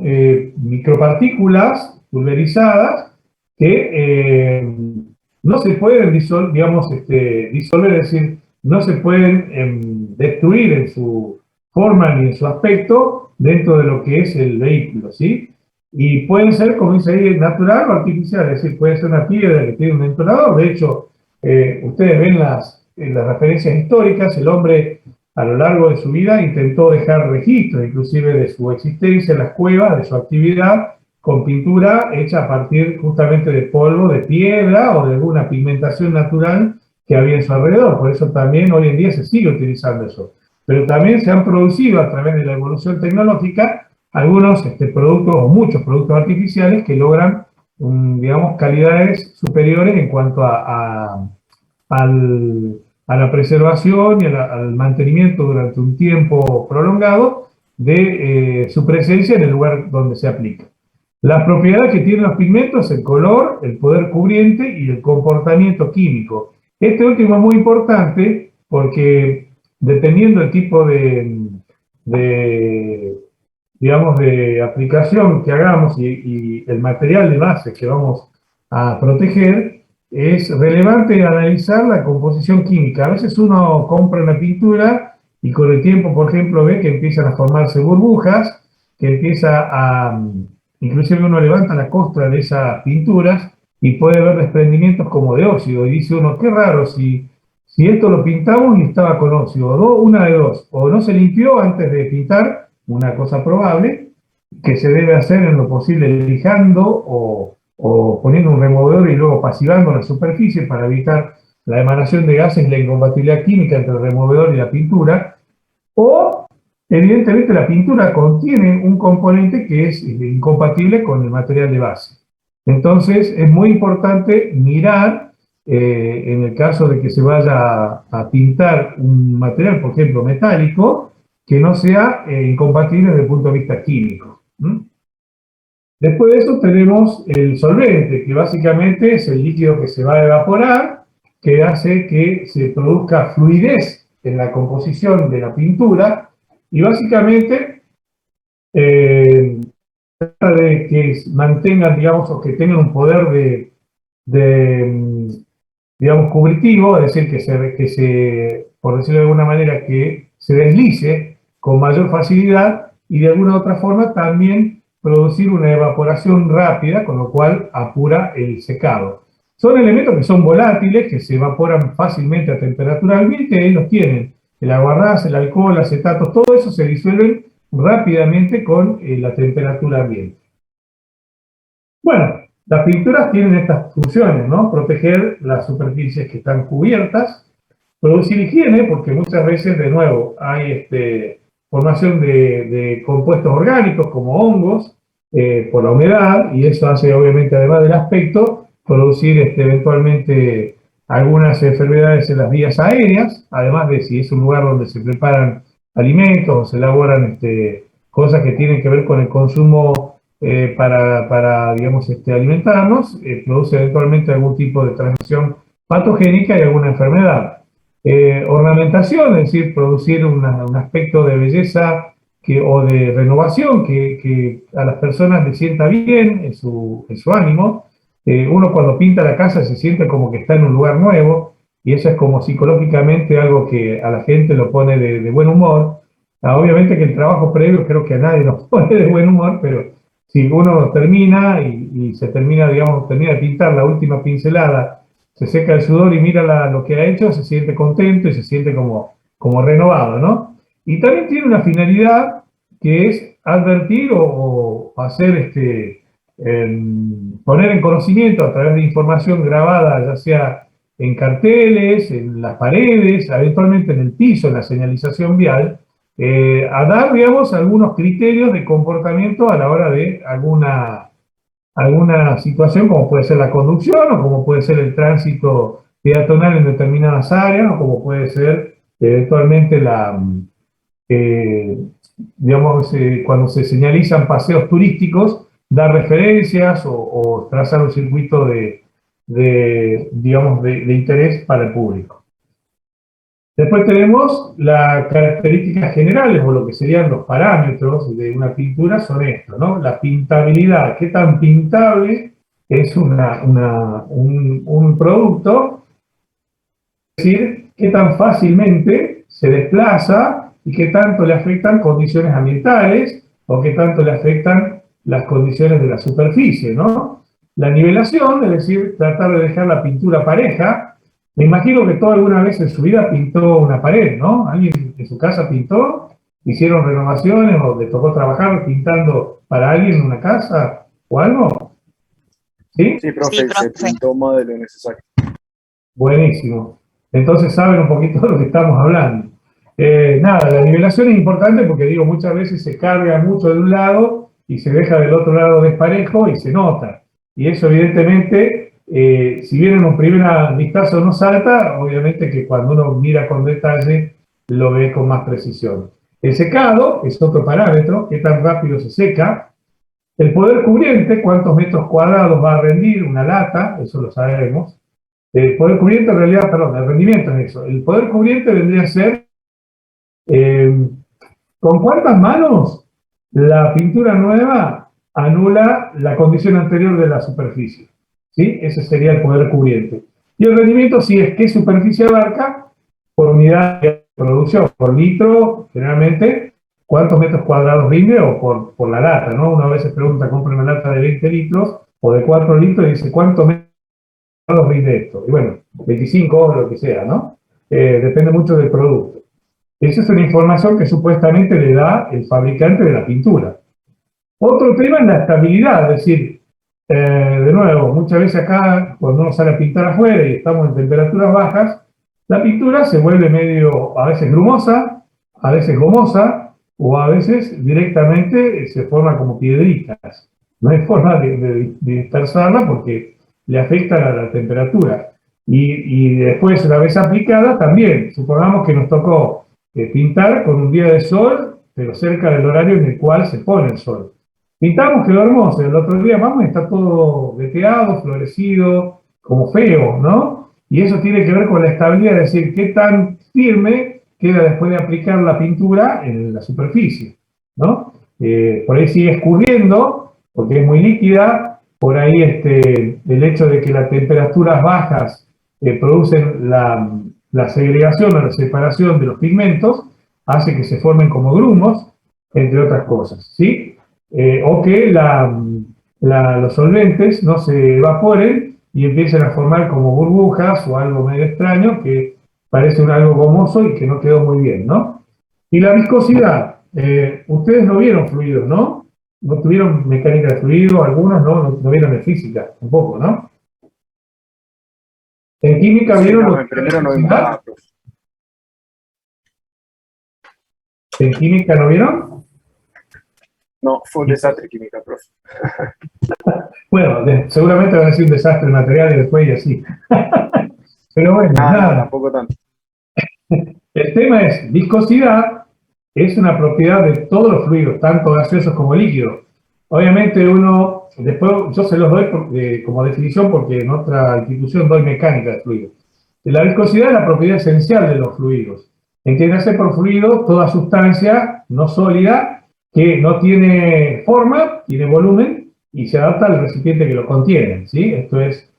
micropartículas pulverizadas que no se pueden disolver, es decir, no se pueden destruir en su forma ni en su aspecto dentro de lo que es el vehículo, ¿sí? Y pueden ser, como dice ahí, natural o artificial, es decir, puede ser una piedra que tiene un entonador. De hecho, ustedes ven en las referencias históricas, el hombre a lo largo de su vida intentó dejar registros, inclusive de su existencia en las cuevas, de su actividad, con pintura hecha a partir justamente de polvo, de piedra o de alguna pigmentación natural que había en su alrededor. Por eso también hoy en día se sigue utilizando eso. Pero también se han producido a través de la evolución tecnológica algunos productos o muchos productos artificiales que logran, digamos, calidades superiores en cuanto a la preservación y al mantenimiento durante un tiempo prolongado de su presencia en el lugar donde se aplica. Las propiedades que tienen los pigmentos, el color, el poder cubriente y el comportamiento químico. Este último es muy importante porque dependiendo del tipo digamos, de aplicación que hagamos y el material de base que vamos a proteger, es relevante analizar la composición química. A veces uno compra una pintura y con el tiempo, por ejemplo, ve que empiezan a formarse burbujas, que inclusive uno levanta la costra de esas pinturas y puede ver desprendimientos como de óxido. Y dice uno, qué raro, si esto lo pintamos y estaba con óxido, una de dos, o no se limpió antes de pintar, una cosa probable, que se debe hacer en lo posible lijando o poniendo un removedor y luego pasivando la superficie para evitar la emanación de gases y la incompatibilidad química entre el removedor y la pintura, o evidentemente la pintura contiene un componente que es incompatible con el material de base. Entonces es muy importante mirar, en el caso de que se vaya a pintar un material, por ejemplo, metálico, que no sea incompatible desde el punto de vista químico. Después de eso tenemos el solvente, que básicamente es el líquido que se va a evaporar, que hace que se produzca fluidez en la composición de la pintura, y básicamente trata de que mantengan, digamos, o que tengan un poder digamos, cubritivo, es decir, por decirlo de alguna manera, que se deslice con mayor facilidad y de alguna otra forma también producir una evaporación rápida, con lo cual apura el secado. Son elementos que son volátiles, que se evaporan fácilmente a temperatura ambiente, y ellos tienen el aguarrás, el alcohol, acetatos, todo eso se disuelven rápidamente con la temperatura ambiente. Bueno, las pinturas tienen estas funciones, ¿no? Proteger las superficies que están cubiertas, producir higiene, porque muchas veces, de nuevo, hay formación de compuestos orgánicos como hongos por la humedad, y eso hace, obviamente, además del aspecto, producir eventualmente algunas enfermedades en las vías aéreas, además de si es un lugar donde se preparan alimentos o se elaboran cosas que tienen que ver con el consumo para digamos, alimentarnos, produce eventualmente algún tipo de transmisión patogénica y alguna enfermedad. Ornamentación, es decir, producir un aspecto de belleza o de renovación que a las personas les sienta bien en su ánimo. Uno cuando pinta la casa se siente como que está en un lugar nuevo, y eso es como psicológicamente algo que a la gente lo pone de buen humor. Obviamente que el trabajo previo creo que a nadie nos pone de buen humor, pero si uno termina y se termina, digamos, termina de pintar la última pincelada, se seca el sudor y mira lo que ha hecho, se siente contento y se siente como renovado, ¿no? Y también tiene una finalidad que es advertir o hacer poner en conocimiento a través de información grabada, ya sea en carteles, en las paredes, eventualmente en el piso, en la señalización vial, a dar, digamos, algunos criterios de comportamiento a la hora de alguna situación, como puede ser la conducción, o como puede ser el tránsito peatonal en determinadas áreas, o como puede ser eventualmente digamos, cuando se señalizan paseos turísticos, dar referencias o trazar un circuito digamos, de interés para el público. Después tenemos las características generales, o lo que serían los parámetros de una pintura, son estos, ¿no? La pintabilidad, qué tan pintable es un producto, es decir, qué tan fácilmente se desplaza y qué tanto le afectan condiciones ambientales o qué tanto le afectan las condiciones de la superficie, ¿no? La nivelación, es decir, tratar de dejar la pintura pareja. Me imagino que todo alguna vez en su vida pintó una pared, ¿no? ¿Alguien en su casa pintó? ¿Hicieron renovaciones o le tocó trabajar pintando para alguien una casa o algo? ¿Sí? Sí, profe, se pintó más de lo necesario. Buenísimo. Entonces saben un poquito de lo que estamos hablando. Nada, la nivelación es importante porque, digo, muchas veces se carga mucho de un lado y se deja del otro lado desparejo y se nota. Y eso, evidentemente, si bien en un primer vistazo no salta, obviamente que cuando uno mira con detalle lo ve con más precisión. El secado es otro parámetro, qué tan rápido se seca. El poder cubriente, cuántos metros cuadrados va a rendir una lata, eso lo sabemos. El poder cubriente, en realidad, perdón, el rendimiento es eso. El poder cubriente vendría a ser con cuántas manos la pintura nueva anula la condición anterior de la superficie. ¿Sí? Ese sería el poder cubriente. Y el rendimiento, si es qué superficie abarca por unidad de producción, por litro, generalmente, cuántos metros cuadrados rinde, o por la lata, ¿no? Una vez se pregunta, compra una lata de 20 litros o de 4 litros y dice, ¿cuántos metros cuadrados rinde esto? Y bueno, 25 o lo que sea, ¿no? Depende mucho del producto. Esa es una información que supuestamente le da el fabricante de la pintura. Otro tema es la estabilidad, es decir, de nuevo, muchas veces acá, cuando uno sale a pintar afuera y estamos en temperaturas bajas, la pintura se vuelve medio, a veces grumosa, a veces gomosa, o a veces directamente se forma como piedritas. No hay forma de dispersarla porque le afecta la temperatura. Y después, una vez aplicada, también, supongamos que nos tocó pintar con un día de sol, pero cerca del horario en el cual se pone el sol. Pintamos, quedó hermoso, el otro día vamos, está todo veteado, florecido, como feo, ¿no? Y eso tiene que ver con la estabilidad, es decir, qué tan firme queda después de aplicar la pintura en la superficie, ¿no? Por ahí sigue escurriendo, porque es muy líquida, por ahí el hecho de que las temperaturas bajas producen la segregación o la separación de los pigmentos, hace que se formen como grumos, entre otras cosas, ¿sí? O que los solventes no se evaporen y empiecen a formar como burbujas o algo medio extraño que parece algo gomoso y que no quedó muy bien, ¿no? Y la viscosidad, ustedes no vieron fluidos, ¿no? No tuvieron mecánica de fluido, algunos no vieron de física, tampoco, ¿no? En química vieron... No, en primero no vimos nada, profe. ¿En química no vieron? No, fue un desastre química, profe. Bueno, seguramente van a ser un desastre material y después y así. Pero bueno, Ah, no, nada. tampoco tanto. El tema es, viscosidad es una propiedad de todos los fluidos, tanto gaseosos como líquidos. Obviamente uno, después yo se los doy como definición porque en otra institución doy mecánica de fluidos. La viscosidad es la propiedad esencial de los fluidos. Entiéndase por fluido toda sustancia no sólida que no tiene forma, tiene volumen y se adapta al recipiente que lo contiene, ¿sí? Esto es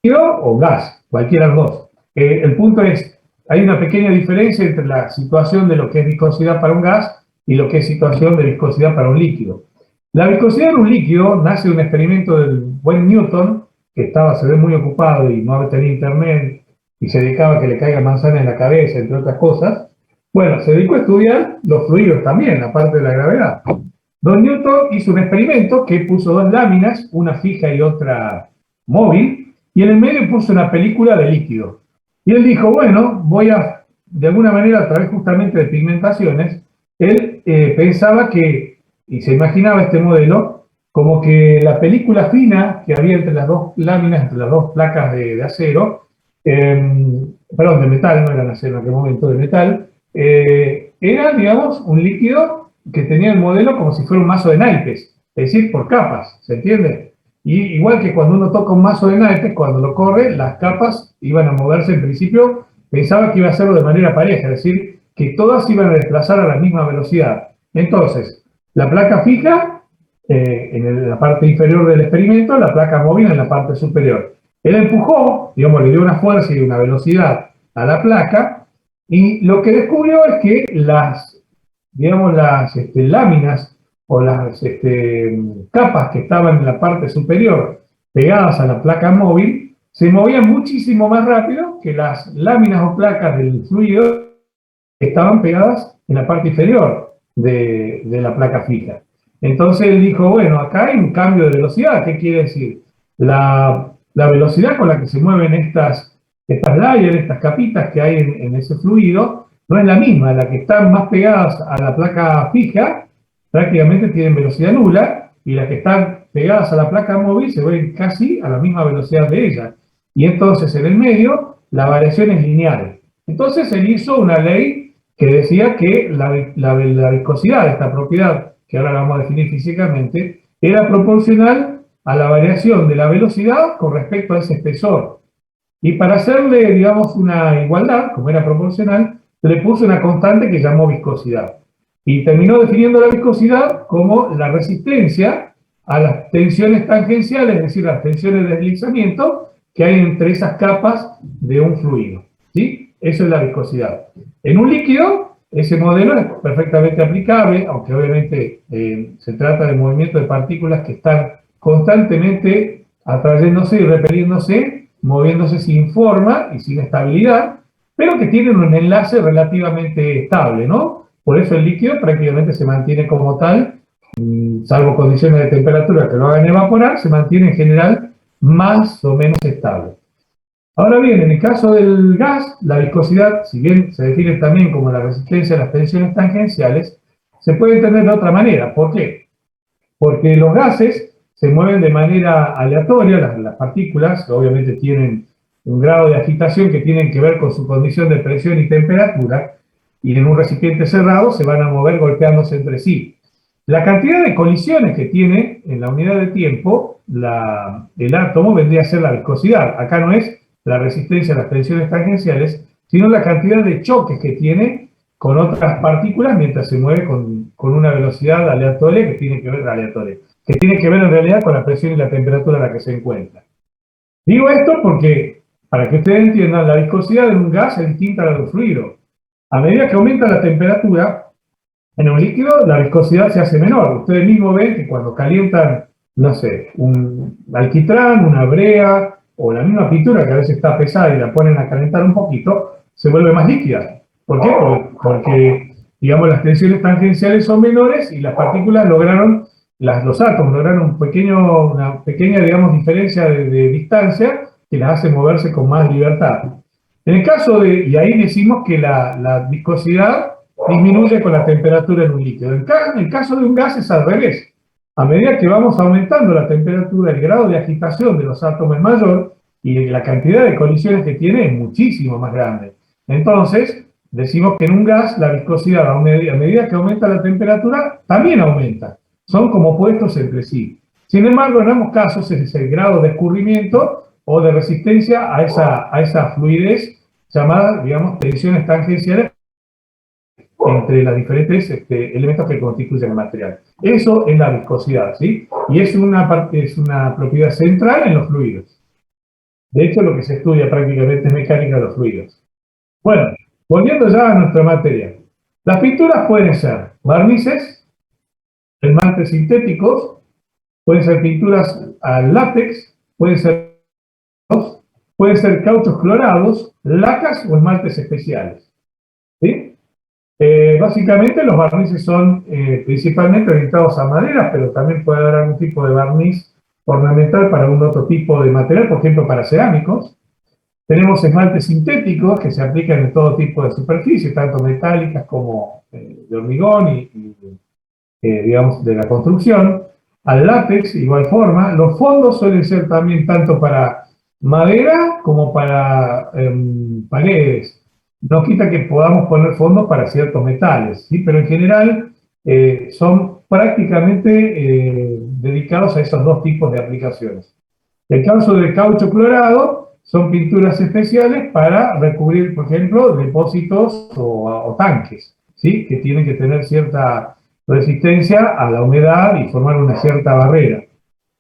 líquido o gas, cualquiera de los dos. El punto es, hay una pequeña diferencia entre la situación de lo que es viscosidad para un gas y lo que es situación de viscosidad para un líquido. La viscosidad en un líquido nace de un experimento del buen Newton, que se ve muy ocupado y no tenía internet y se dedicaba a que le caiga manzana en la cabeza, entre otras cosas. Bueno, se dedicó a estudiar los fluidos también, aparte de la gravedad. Don Newton hizo un experimento que puso dos láminas, una fija y otra móvil, y en el medio puso una película de líquido. Y él dijo, bueno, voy a, de alguna manera, a través justamente de pigmentaciones, él pensaba que, y se imaginaba este modelo, como que la película fina que había entre las dos láminas, entre las dos placas de acero, perdón, de metal, no eran acero en aquel momento, de metal, era, digamos, un líquido que tenía el modelo como si fuera un mazo de naipes, es decir, por capas, ¿se entiende? Y igual que cuando uno toca un mazo de naipes, cuando lo corre, las capas iban a moverse en principio, pensaba que iba a hacerlo de manera pareja, es decir, que todas iban a desplazar a la misma velocidad. Entonces, la placa fija en la parte inferior del experimento, la placa móvil en la parte superior. Él empujó, digamos, le dio una fuerza y una velocidad a la placa, y lo que descubrió es que digamos, las láminas o las capas que estaban en la parte superior pegadas a la placa móvil se movían muchísimo más rápido que las láminas o placas del fluido que estaban pegadas en la parte inferior de la placa fija. Entonces él dijo, bueno, acá hay un cambio de velocidad. ¿Qué quiere decir? La velocidad con la que se mueven estas layers, estas capitas que hay en ese fluido, no es la misma. La que están más pegadas a la placa fija prácticamente tienen velocidad nula, y las que están pegadas a la placa móvil se ven casi a la misma velocidad de ella. Y entonces en el medio la variación es lineal. Entonces él hizo una ley que decía que la viscosidad de esta propiedad, que ahora la vamos a definir físicamente, era proporcional a la variación de la velocidad con respecto a ese espesor. Y para hacerle, digamos, una igualdad, como era proporcional, le puso una constante que llamó viscosidad. Y terminó definiendo la viscosidad como la resistencia a las tensiones tangenciales, es decir, las tensiones de deslizamiento que hay entre esas capas de un fluido, ¿sí? Eso es la viscosidad. En un líquido, ese modelo es perfectamente aplicable, aunque obviamente se trata de movimiento de partículas que están constantemente atrayéndose y repeliéndose, moviéndose sin forma y sin estabilidad, pero que tienen un enlace relativamente estable, ¿no? Por eso el líquido prácticamente se mantiene como tal, salvo condiciones de temperatura que lo hagan evaporar, se mantiene en general más o menos estable. Ahora bien, en el caso del gas, la viscosidad, si bien se define también como la resistencia a las tensiones tangenciales, se puede entender de otra manera. ¿Por qué? Porque los gases se mueven de manera aleatoria, las partículas obviamente tienen un grado de agitación que tienen que ver con su condición de presión y temperatura, y en un recipiente cerrado se van a mover golpeándose entre sí. La cantidad de colisiones que tiene en la unidad de tiempo el átomo vendría a ser la viscosidad. Acá no es la resistencia a las tensiones tangenciales, sino la cantidad de choques que tiene con otras partículas mientras se mueve con una velocidad aleatoria que tiene que ver en realidad con la presión y la temperatura a la que se encuentra. Digo esto porque, para que ustedes entiendan, la viscosidad de un gas es distinta a la de un fluido. A medida que aumenta la temperatura, en un líquido la viscosidad se hace menor. Ustedes mismos ven que cuando calientan, no sé, un alquitrán, una brea o la misma pintura que a veces está pesada y la ponen a calentar un poquito, se vuelve más líquida. ¿Por qué? Porque digamos, las tensiones tangenciales son menores y las partículas lograron, los átomos lograron una pequeña, digamos, diferencia de distancia que las hace moverse con más libertad. En el caso y ahí decimos que la viscosidad disminuye con la temperatura en un líquido. En el caso de un gas es al revés. A medida que vamos aumentando la temperatura, el grado de agitación de los átomos es mayor y la cantidad de colisiones que tiene es muchísimo más grande. Entonces, decimos que en un gas la viscosidad a medida que aumenta la temperatura también aumenta. Son como opuestos entre sí. Sin embargo, en ambos casos es el grado de escurrimiento o de resistencia a esa fluidez llamada, digamos, tensiones tangenciales entre los diferentes elementos que constituyen el material. Eso es la viscosidad, ¿sí? Y es una propiedad central en los fluidos. De hecho, lo que se estudia prácticamente es mecánica de los fluidos. Bueno, volviendo ya a nuestra materia. Las pinturas pueden ser barnices, esmaltes sintéticos, pueden ser pinturas al látex, pueden ser cauchos clorados, lacas o esmaltes especiales. ¿Sí? Básicamente los barnices son principalmente orientados a maderas, pero también puede haber algún tipo de barniz ornamental para algún otro tipo de material, por ejemplo para cerámicos. Tenemos esmaltes sintéticos que se aplican en todo tipo de superficies, tanto metálicas como de hormigón y digamos, de la construcción. Al látex, igual forma. Los fondos suelen ser también tanto para madera como para paredes. No quita que podamos poner fondos para ciertos metales, ¿sí? Pero en general son prácticamente dedicados a esos dos tipos de aplicaciones. El caso del caucho clorado son pinturas especiales para recubrir, por ejemplo, depósitos o tanques, ¿sí? Que tienen que tener cierta resistencia a la humedad y formar una cierta barrera.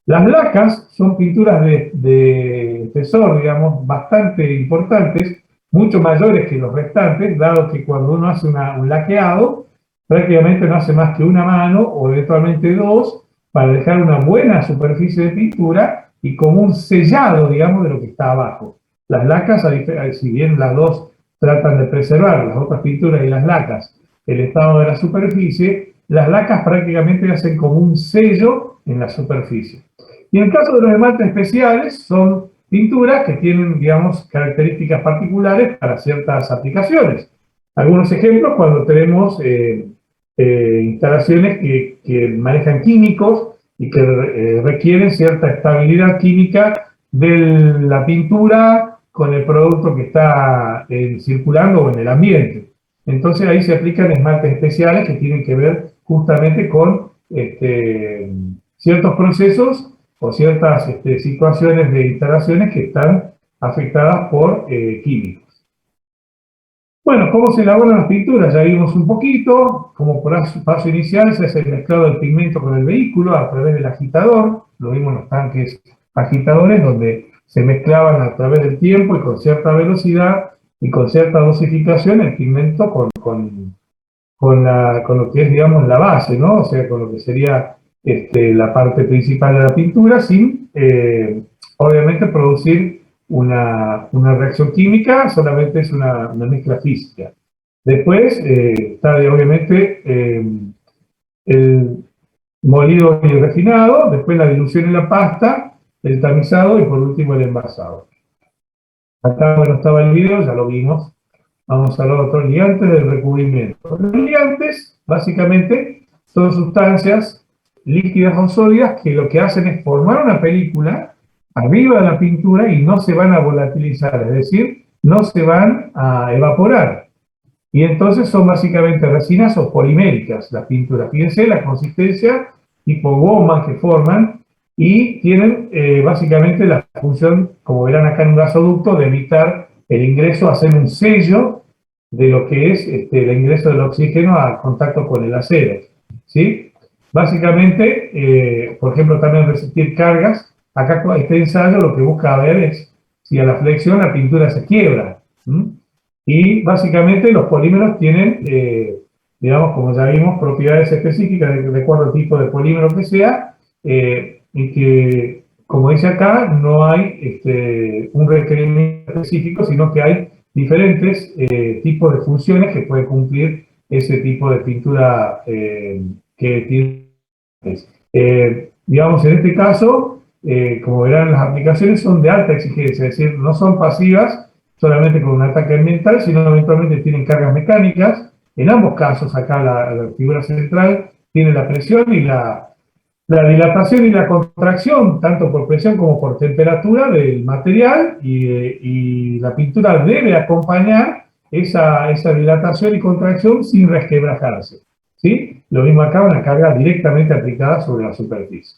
Las lacas son pinturas de espesor, digamos, bastante importantes, mucho mayores que los restantes, dado que cuando uno hace un laqueado, prácticamente no hace más que una mano o eventualmente dos para dejar una buena superficie de pintura y como un sellado, digamos, de lo que está abajo. Las lacas, si bien las dos tratan de preservar, las otras pinturas y las lacas, el estado de la superficie, las lacas prácticamente hacen como un sello en la superficie. Y en el caso de los esmaltes especiales, son pinturas que tienen, digamos, características particulares para ciertas aplicaciones. Algunos ejemplos, cuando tenemos instalaciones que manejan químicos y que requieren cierta estabilidad química de la pintura con el producto que está circulando o en el ambiente. Entonces ahí se aplican esmaltes especiales que tienen que ver justamente con ciertos procesos o ciertas situaciones de instalaciones que están afectadas por químicos. Bueno, ¿cómo se elaboran las pinturas? Ya vimos un poquito, como paso inicial se hace el mezclado del pigmento con el vehículo a través del agitador, lo vimos en los tanques agitadores, donde se mezclaban a través del tiempo y con cierta velocidad y con cierta dosificación el pigmento con lo que es, digamos, la base, ¿no? O sea, con lo que sería la parte principal de la pintura, sin, obviamente, producir una reacción química, solamente es una mezcla física. Después está, obviamente, el molido y refinado, después la dilución en la pasta, el tamizado y por último el envasado. Acá, bueno, estaba el video, ya lo vimos. Vamos a hablar de otros ligantes del recubrimiento. Los ligantes, básicamente, son sustancias líquidas o sólidas que lo que hacen es formar una película arriba de la pintura y no se van a volatilizar, es decir, no se van a evaporar. Y entonces son básicamente resinas o poliméricas las pinturas. Fíjense la consistencia tipo goma que forman y tienen básicamente la función, como verán acá en un gasoducto, de evitar el ingreso, hacer un sello de lo que es el ingreso del oxígeno al contacto con el acero, ¿sí? Básicamente, por ejemplo, también resistir cargas. Acá este ensayo lo que busca ver es si a la flexión la pintura se quiebra. Y básicamente los polímeros tienen, digamos, como ya vimos, propiedades específicas de acuerdo al tipo de polímero que sea, y que, como dice acá, no hay un requerimiento específico, sino que hay diferentes tipos de funciones que puede cumplir ese tipo de pintura que tiene. Digamos, en este caso, como verán, las aplicaciones son de alta exigencia, es decir, no son pasivas solamente con un ataque ambiental, sino eventualmente tienen cargas mecánicas En ambos casos, acá la figura central tiene la presión y la dilatación y la contracción, tanto por presión como por temperatura del material, y la pintura debe acompañar esa dilatación y contracción sin resquebrajarse, ¿sí? Lo mismo acá, una carga directamente aplicada sobre la superficie.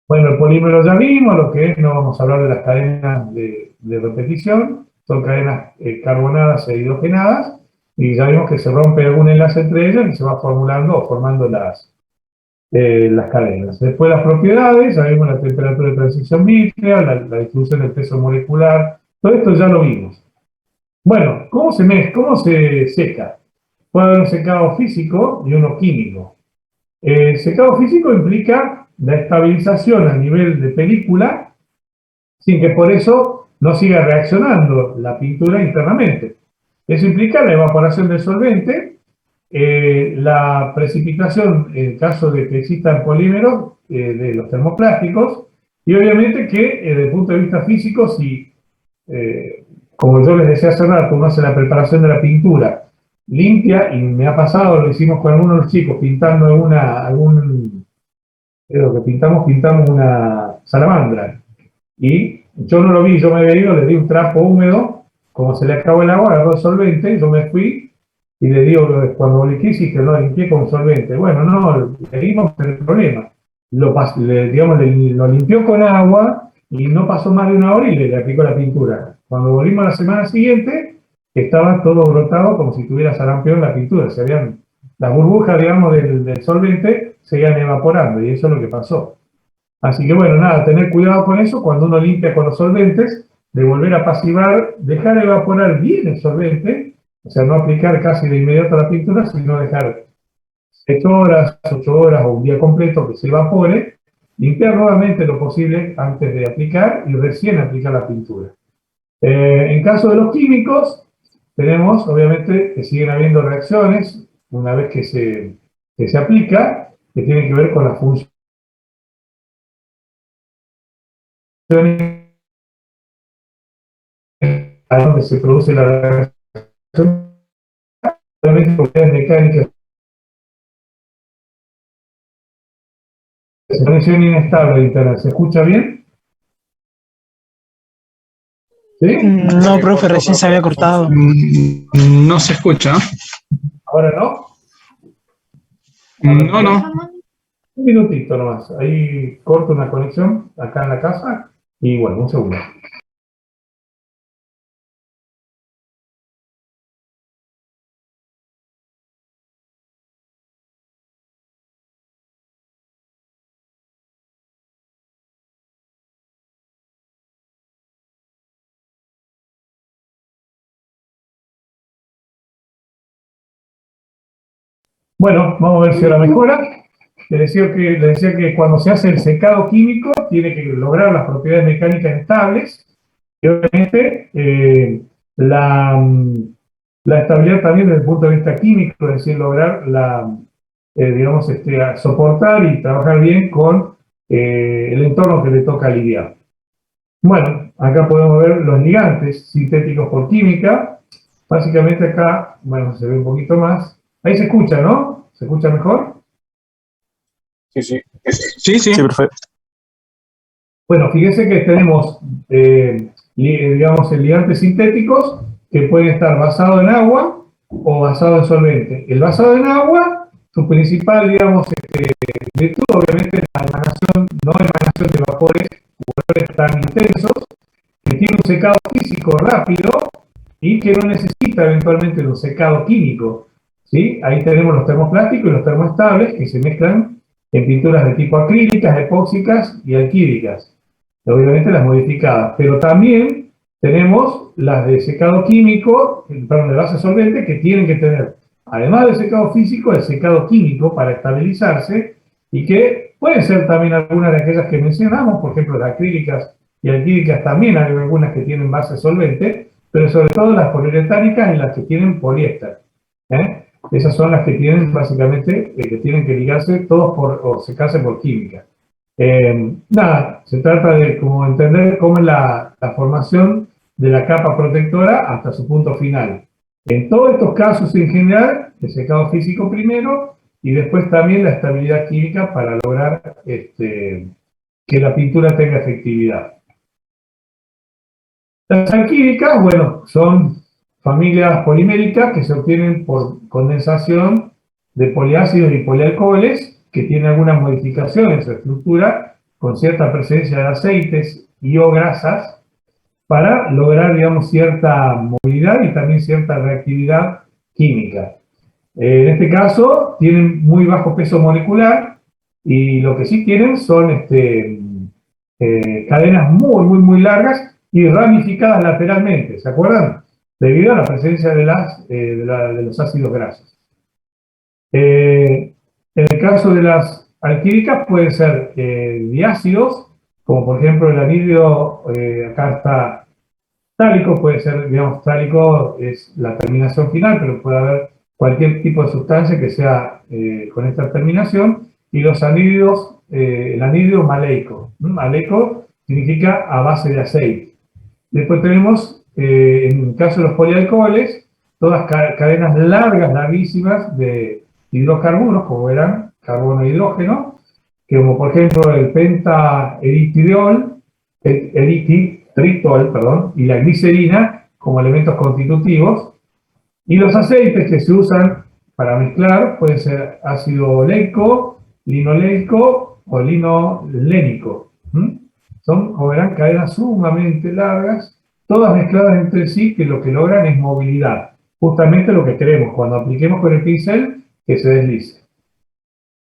Bueno, el polímero ya vimos lo que es, no vamos a hablar de las cadenas de repetición, son cadenas carbonadas e hidrogenadas, y ya vimos que se rompe algún enlace entre ellas y se va formulando o formando las cadenas. Después las propiedades, ya vimos la temperatura de transición vítrea, la distribución del peso molecular, todo esto ya lo vimos. Bueno, ¿cómo se seca? Puede haber un secado físico y uno químico. El secado físico implica la estabilización a nivel de película sin que por eso no siga reaccionando la pintura internamente. Eso implica la evaporación del solvente, la precipitación en caso de que existan polímeros de los termoplásticos, y obviamente que desde el punto de vista físico, si, como yo les decía hace rato, uno hace la preparación de la pintura limpia, y me ha pasado, lo hicimos con algunos de los chicos pintando creo que pintamos una salamandra, y yo no lo vi, yo me había ido, le di un trapo húmedo, como se le acabó el agua, agarró el solvente, yo me fui, y le digo, cuando le quise, que lo limpié con solvente. Bueno, no, le dimos el problema. Lo limpió con agua, y no pasó más de una hora y le aplicó la pintura. Cuando volvimos la semana siguiente, estaba todo brotado como si tuviera sarampión la pintura. Las burbujas, digamos, del solvente se iban evaporando, y eso es lo que pasó. Así que bueno, nada, tener cuidado con eso cuando uno limpia con los solventes, de volver a pasivar, dejar evaporar bien el solvente, o sea, no aplicar casi de inmediato la pintura, sino dejar 8 horas o un día completo que se evapore, limpiar nuevamente lo posible antes de aplicar y recién aplicar la pintura. En caso de los químicos, tenemos obviamente que siguen habiendo reacciones una vez que se aplica, que tienen que ver con la función a donde se produce la reacción, obviamente propiedades mecánicas. Conexión inestable de internet, ¿se escucha bien? ¿Sí? No, profe, recién se había cortado. No se escucha. ¿Ahora no? No. Un minutito nomás, ahí corto una conexión acá en la casa, y bueno, un segundo. Bueno, vamos a ver si ahora mejora. Les decía que cuando se hace el secado químico, tiene que lograr las propiedades mecánicas estables, y obviamente la estabilidad también desde el punto de vista químico, es decir, lograr soportar y trabajar bien con el entorno que le toca lidiar. Bueno, acá podemos ver los ligantes sintéticos por química. Básicamente acá, bueno, se ve un poquito más. Ahí se escucha, ¿no? ¿Se escucha mejor? Sí. Sí. Perfecto. Bueno, fíjense que tenemos, ligantes sintéticos que pueden estar basados en agua o basados en solvente. El basado en agua, su principal, virtud, obviamente, es la no emanación de vapores tan intensos, que tiene un secado físico rápido y que no necesita eventualmente de un secado químico, ¿sí? Ahí tenemos los termoplásticos y los termoestables que se mezclan en pinturas de tipo acrílicas, epóxicas y alquídicas, obviamente las modificadas, pero también tenemos las de secado químico, perdón, de base solvente, que tienen que tener, además del secado físico, el secado químico para estabilizarse, y que pueden ser también algunas de aquellas que mencionamos, por ejemplo, las acrílicas y alquídicas también hay algunas que tienen base solvente, pero sobre todo las poliuretánicas y las que tienen poliéster. Esas son las que tienen básicamente, que tienen que ligarse todos o secarse por química. Nada, se trata de entender cómo es la formación de la capa protectora hasta su punto final. En todos estos casos en general, el secado físico primero y después también la estabilidad química para lograr que la pintura tenga efectividad. Las alquílicas, bueno, son familias poliméricas que se obtienen por condensación de poliácidos y polialcoholes que tienen algunas modificaciones en su estructura con cierta presencia de aceites y o grasas para lograr, digamos, cierta movilidad y también cierta reactividad química. En este caso, tienen muy bajo peso molecular y lo que sí tienen son cadenas muy largas y ramificadas lateralmente, ¿se acuerdan? Debido a la presencia de los ácidos grasos. En el caso de las alquílicas pueden ser diácidos, como por ejemplo el anhídrido, acá está tálico, puede ser, digamos, tálico es la terminación final, pero puede haber cualquier tipo de sustancia que sea con esta terminación, y los anhídridos, el anhídrido maleico. Maleico significa a base de aceite. Después tenemos, en el caso de los polialcoholes, todas cadenas largas, larguísimas de hidrocarburos, como verán, carbono e hidrógeno, que como por ejemplo el pentaeritritol, y la glicerina como elementos constitutivos, y los aceites que se usan para mezclar pueden ser ácido oleico, linoleico o linolénico. Son, como verán, cadenas sumamente largas, todas mezcladas entre sí, que lo que logran es movilidad. Justamente lo que queremos cuando apliquemos con el pincel, que se deslice.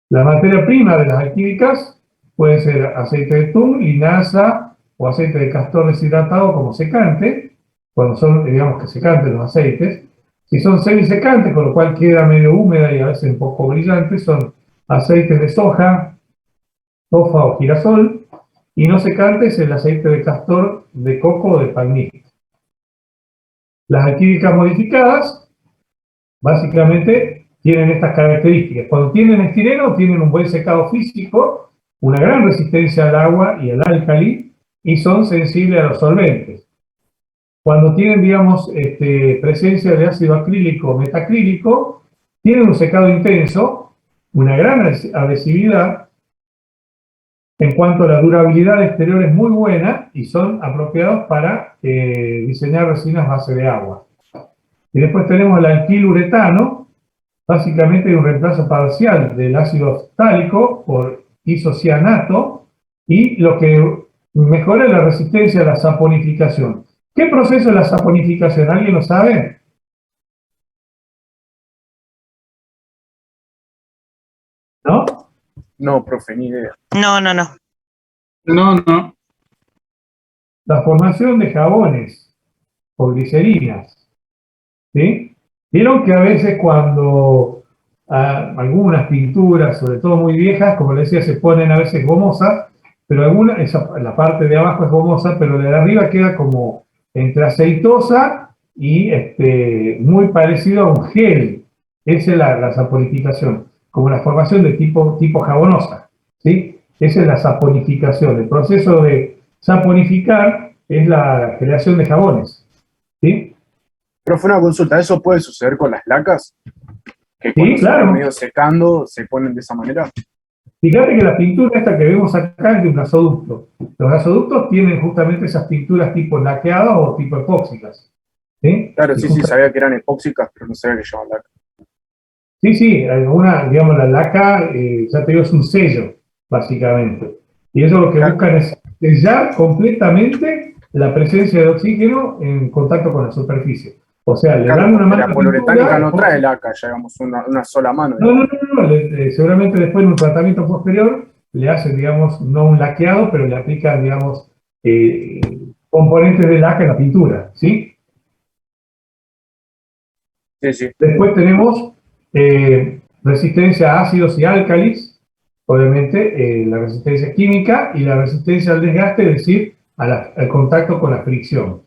La materia prima de las alquílicas puede ser aceite de tum, linaza o aceite de castor deshidratado como secante, cuando son, digamos, que secantes los aceites. Si son semisecantes, con lo cual queda medio húmeda y a veces un poco brillante, son aceites de soja, tofa o girasol, y no secantes el aceite de castor, de coco o de palmito. Las alquílicas modificadas, básicamente, tienen estas características. Cuando tienen estireno, tienen un buen secado físico, una gran resistencia al agua y al álcali, y son sensibles a los solventes. Cuando tienen, digamos, presencia de ácido acrílico o metacrílico, tienen un secado intenso, una gran adhesividad. En cuanto a la durabilidad exterior es muy buena y son apropiados para diseñar resinas base de agua. Y después tenemos el alquiluretano, básicamente un reemplazo parcial del ácido ftálico por isocianato, y lo que mejora es la resistencia a la saponificación. ¿Qué proceso es la saponificación? ¿Alguien lo sabe? ¿No? No, profe, ni idea. No. No. La formación de jabones o glicerinas. ¿Sí? Vieron que a veces cuando algunas pinturas, sobre todo muy viejas, como les decía, se ponen a veces gomosas, pero la parte de abajo es gomosa, pero la de arriba queda como entre aceitosa y muy parecido a un gel. Esa es la saponificación, como la formación de tipo jabonosa. ¿Sí? Esa es la saponificación. El proceso de saponificar es la creación de jabones. ¿Sí? Pero fue una consulta, ¿eso puede suceder con las lacas? Que cuando Sí, claro. se van medio secando, se ponen de esa manera. Fíjate que la pintura esta que vemos acá es de un gasoducto. Los gasoductos tienen justamente esas pinturas tipo laqueadas o tipo epóxicas. ¿Sí? Claro, sí, sabía que eran epóxicas, pero no sabía que llamaban laca. Sí, alguna, digamos, la laca, ya te digo, es un sello, básicamente. Y eso lo que buscan es sellar completamente la presencia de oxígeno en contacto con la superficie. O sea, le dan una mano. La poliuretánica no trae laca, ya digamos, una sola mano. No. Seguramente después en un tratamiento posterior le hacen, digamos, no un laqueado, pero le aplican, digamos, componentes de laca en la pintura, ¿sí? Sí. Después tenemos resistencia a ácidos y álcalis, obviamente la resistencia química y la resistencia al desgaste, es decir, al contacto con la fricción.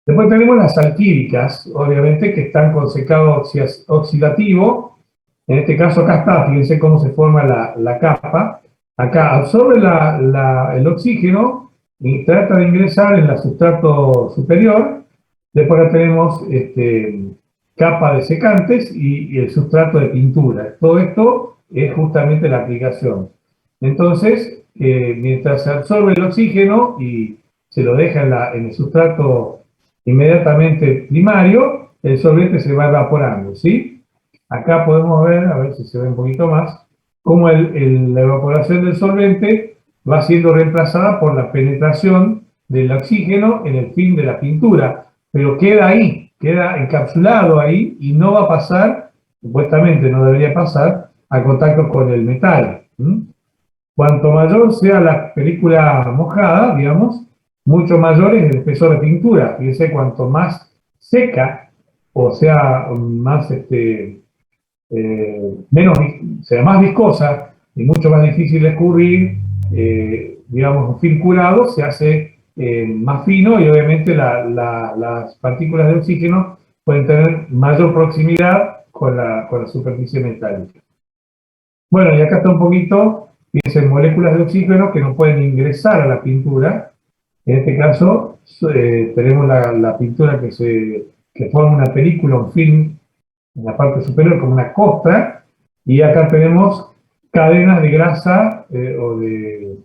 Después tenemos las alquílicas, obviamente, que están con secado oxidativo. En este caso acá está, fíjense cómo se forma la capa. Acá absorbe el oxígeno y trata de ingresar en el sustrato superior, Después tenemos capa de secantes y el sustrato de pintura. Todo esto es justamente la aplicación. Entonces, mientras se absorbe el oxígeno y se lo deja en el sustrato inmediatamente primario, el solvente se va evaporando, ¿sí? Acá podemos ver, a ver si se ve un poquito más, cómo la evaporación del solvente va siendo reemplazada por la penetración del oxígeno en el film de la pintura, pero queda ahí, queda encapsulado ahí y no va a pasar, supuestamente no debería pasar, a contacto con el metal. Cuanto mayor sea la película mojada, digamos, mucho mayor es el espesor de pintura. Fíjense, cuanto más seca, o sea, más sea más viscosa y mucho más difícil de escurrir, digamos, un film curado se hace más fino y obviamente las partículas de oxígeno pueden tener mayor proximidad con la superficie metálica. Bueno, y acá está un poquito, dicen moléculas de oxígeno que no pueden ingresar a la pintura. En este caso, tenemos la pintura que forma una película, un film, en la parte superior como una costra, y acá tenemos cadenas de grasa de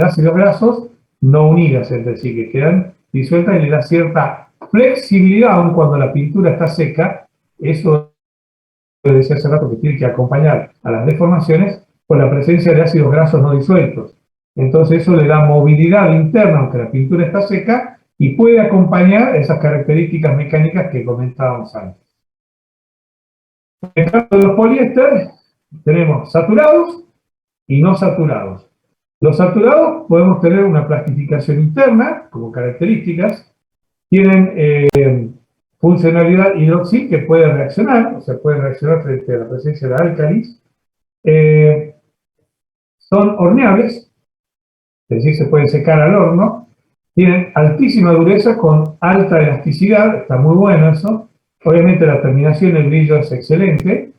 ácidos grasos no unidas entre sí, que quedan disueltas y le da cierta flexibilidad aun cuando la pintura está seca. Eso decía hace rato que tiene que acompañar a las deformaciones con la presencia de ácidos grasos no disueltos. Entonces eso le da movilidad interna aunque la pintura está seca y puede acompañar esas características mecánicas que comentábamos antes. En el caso de los poliéster, tenemos saturados y no saturados. Los saturados podemos tener una plastificación interna, como características, tienen funcionalidad hidroxil que puede reaccionar, o sea, puede reaccionar frente a la presencia de álcalis. Son horneables, es decir, se pueden secar al horno. Tienen altísima dureza con alta elasticidad, está muy bueno eso. Obviamente la terminación y el brillo es excelente.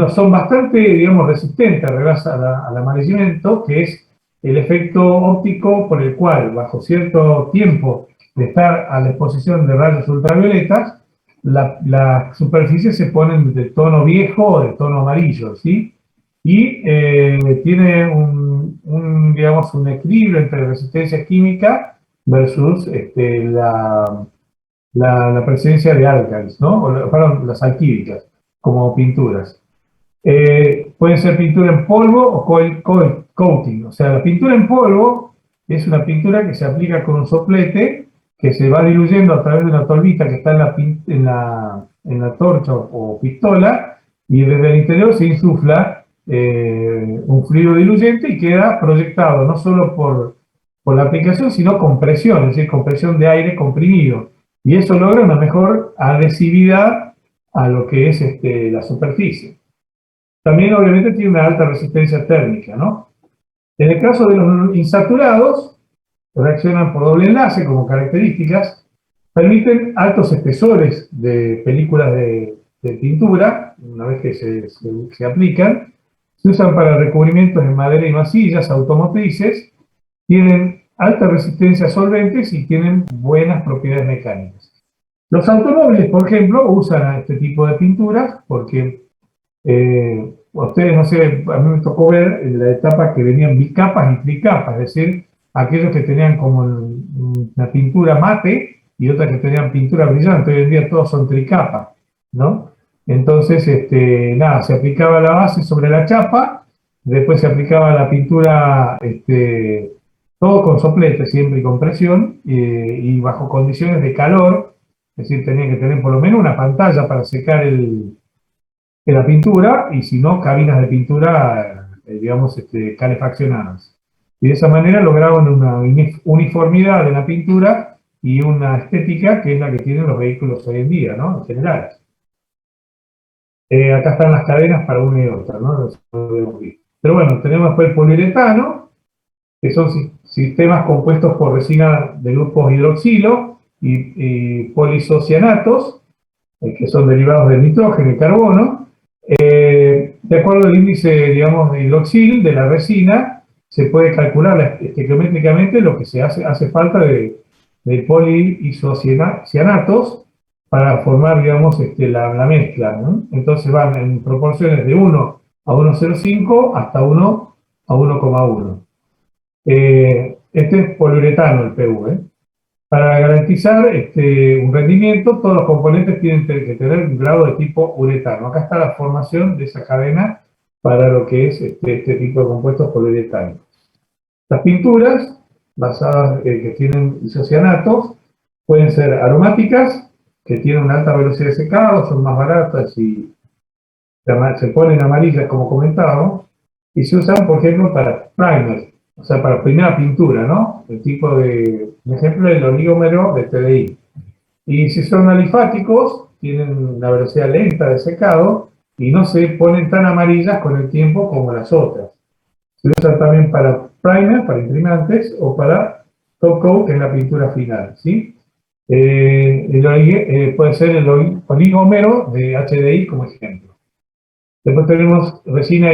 Son bastante, digamos, resistentes al amarillamiento, que es el efecto óptico por el cual, bajo cierto tiempo de estar a la exposición de rayos ultravioletas, las superficies se ponen de tono viejo o de tono amarillo, ¿sí? Y tiene digamos, un equilibrio entre resistencia química versus la presencia de álcalis, ¿no? Perdón, las alquílicas, como pinturas. Pueden ser pintura en polvo o coil coating. O sea, la pintura en polvo es una pintura que se aplica con un soplete que se va diluyendo a través de una tolvita que está en la torcha o pistola, y desde el interior se insufla un fluido diluyente y queda proyectado no solo por la aplicación, sino con presión, es decir, con presión de aire comprimido. Y eso logra una mejor adhesividad a lo que es la superficie. También obviamente tiene una alta resistencia térmica, ¿no? En el caso de los insaturados, reaccionan por doble enlace como características, permiten altos espesores de películas de pintura, una vez que se aplican, se usan para recubrimientos en madera y masillas automotrices, tienen alta resistencia a solventes y tienen buenas propiedades mecánicas. Los automóviles, por ejemplo, usan este tipo de pinturas porque ustedes, no sé, a mí me tocó ver en la etapa que venían bicapas y tricapas, es decir, aquellos que tenían como una pintura mate y otras que tenían pintura brillante. Hoy en día todos son tricapas, ¿no? Entonces, nada, se aplicaba la base sobre la chapa, después se aplicaba la pintura, todo con soplete, siempre y con presión, y bajo condiciones de calor, es decir, tenía que tener por lo menos una pantalla para secar la pintura, y si no, cabinas de pintura, digamos, calefaccionadas. Y de esa manera lograban una uniformidad de la pintura y una estética que es la que tienen los vehículos hoy en día, ¿no? En general. Acá están las cadenas para una y otra, ¿no? Pero bueno, tenemos después el poliuretano, que son sistemas compuestos por resina de grupos hidroxilo y polisocianatos, que son derivados del nitrógeno y carbono. De acuerdo al índice, digamos, de hidroxil de la resina, se puede calcular estequiométricamente lo que hace falta de de poliisocianatos para formar, digamos, la mezcla, ¿no? Entonces van en proporciones de 1 a 1,05 hasta 1 a 1,1. Este es poliuretano, el PU, ¿eh? Para garantizar un rendimiento, todos los componentes tienen que tener un grado de tipo uretano. Acá está la formación de esa cadena para lo que es este tipo de compuestos poliuretanos. Las pinturas basadas que tienen isocianatos pueden ser aromáticas, que tienen una alta velocidad de secado, son más baratas y se ponen amarillas, como comentábamos, y se usan, por ejemplo, para primer, o sea, para primera pintura, ¿no? El tipo de, por ejemplo, el oligómero de TDI. Y si son alifáticos, tienen una velocidad lenta de secado y no se ponen tan amarillas con el tiempo como las otras. Se usan también para primer, para imprimantes, o para top coat, que es la pintura final, ¿sí? Puede ser el oligómero de HDI como ejemplo. Después tenemos resina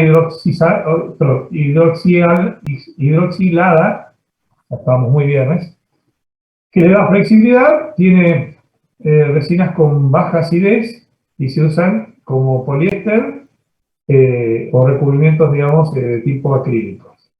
hidroxilada, estábamos muy bien, ¿ves? Que le da flexibilidad, tiene resinas con baja acidez y se usan como poliéster o recubrimientos, digamos, de tipo acrílicos.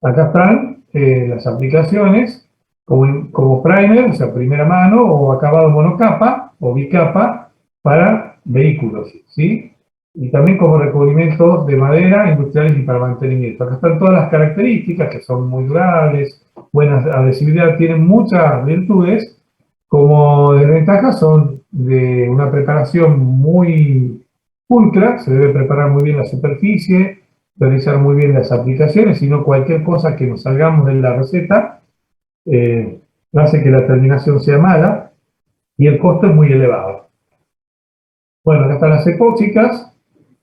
Acá están las aplicaciones como primer, o sea, primera mano, o acabado monocapa o bicapa para vehículos, ¿sí? Y también como recubrimientos de madera, industriales y para mantenimiento. Acá están todas las características que son muy durables, buena adhesividad, tienen muchas virtudes. Como desventajas son de una preparación muy pulcra, se debe preparar muy bien la superficie, realizar muy bien las aplicaciones, si no cualquier cosa que nos salgamos de la receta hace que la terminación sea mala y el costo es muy elevado. Bueno, acá están las epóxicas,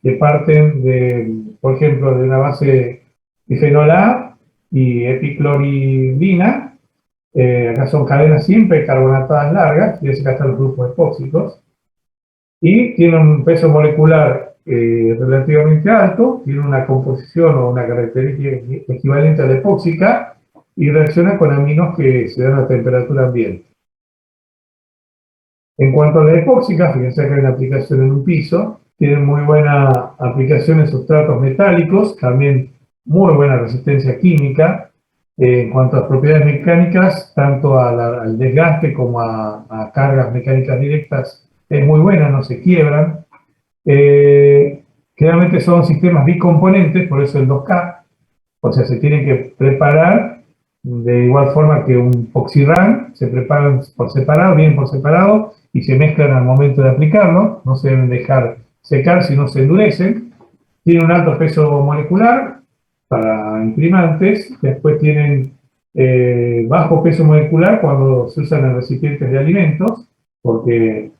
que parten de, por ejemplo, de una base bifenol A y epicloridina. Acá son cadenas siempre carbonatadas largas, y acá están los grupos epóxicos. Y tienen un peso molecular relativamente alto, tiene una composición o una característica equivalente a la epóxica y reacciona con aminos que se dan a temperatura ambiente. En cuanto a la epóxica, fíjense que hay una aplicación en un piso, tienen muy buena aplicación en sustratos metálicos, también muy buena resistencia química. En cuanto a propiedades mecánicas, tanto al desgaste como a cargas mecánicas directas, es muy buena, no se quiebran. Generalmente son sistemas bicomponentes, por eso el 2K, o sea, se tienen que preparar de igual forma que un PoxyRun, se preparan por separado, bien por separado, y se mezclan al momento de aplicarlo, no se deben dejar secar si no se endurecen. Tienen un alto peso molecular para imprimantes, después tienen bajo peso molecular cuando se usan en recipientes de alimentos, porque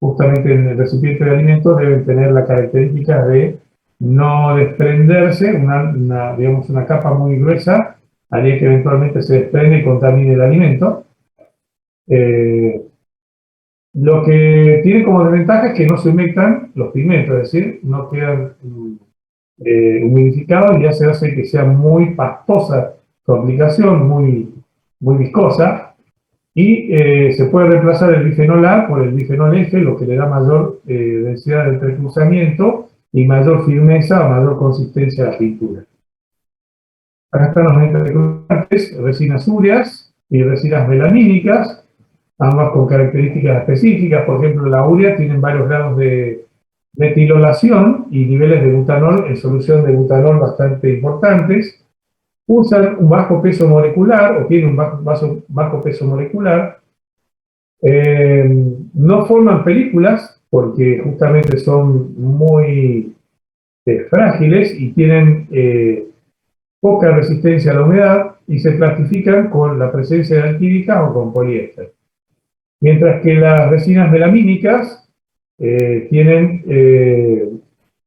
justamente en el recipiente de alimentos deben tener la característica de no desprenderse, digamos una capa muy gruesa, haría que eventualmente se desprende y contamine el alimento. Lo que tiene como desventaja es que no se humectan los pigmentos, es decir, no quedan humidificados y ya se hace que sea muy pastosa su aplicación, muy viscosa, y se puede reemplazar el bifenol A por el bifenol F, lo que le da mayor densidad de entrecruzamiento y mayor firmeza o mayor consistencia a la pintura. Acá están los entrecruzantes, resinas úreas y resinas melamínicas, ambas con características específicas. Por ejemplo, la urea tiene varios grados de metilolación y niveles de butanol en solución de butanol bastante importantes. Usan un bajo peso molecular o tienen un bajo peso molecular. No forman películas porque justamente son muy frágiles y tienen poca resistencia a la humedad y se plastifican con la presencia de alquílica o con poliéster. Mientras que las resinas melamínicas tienen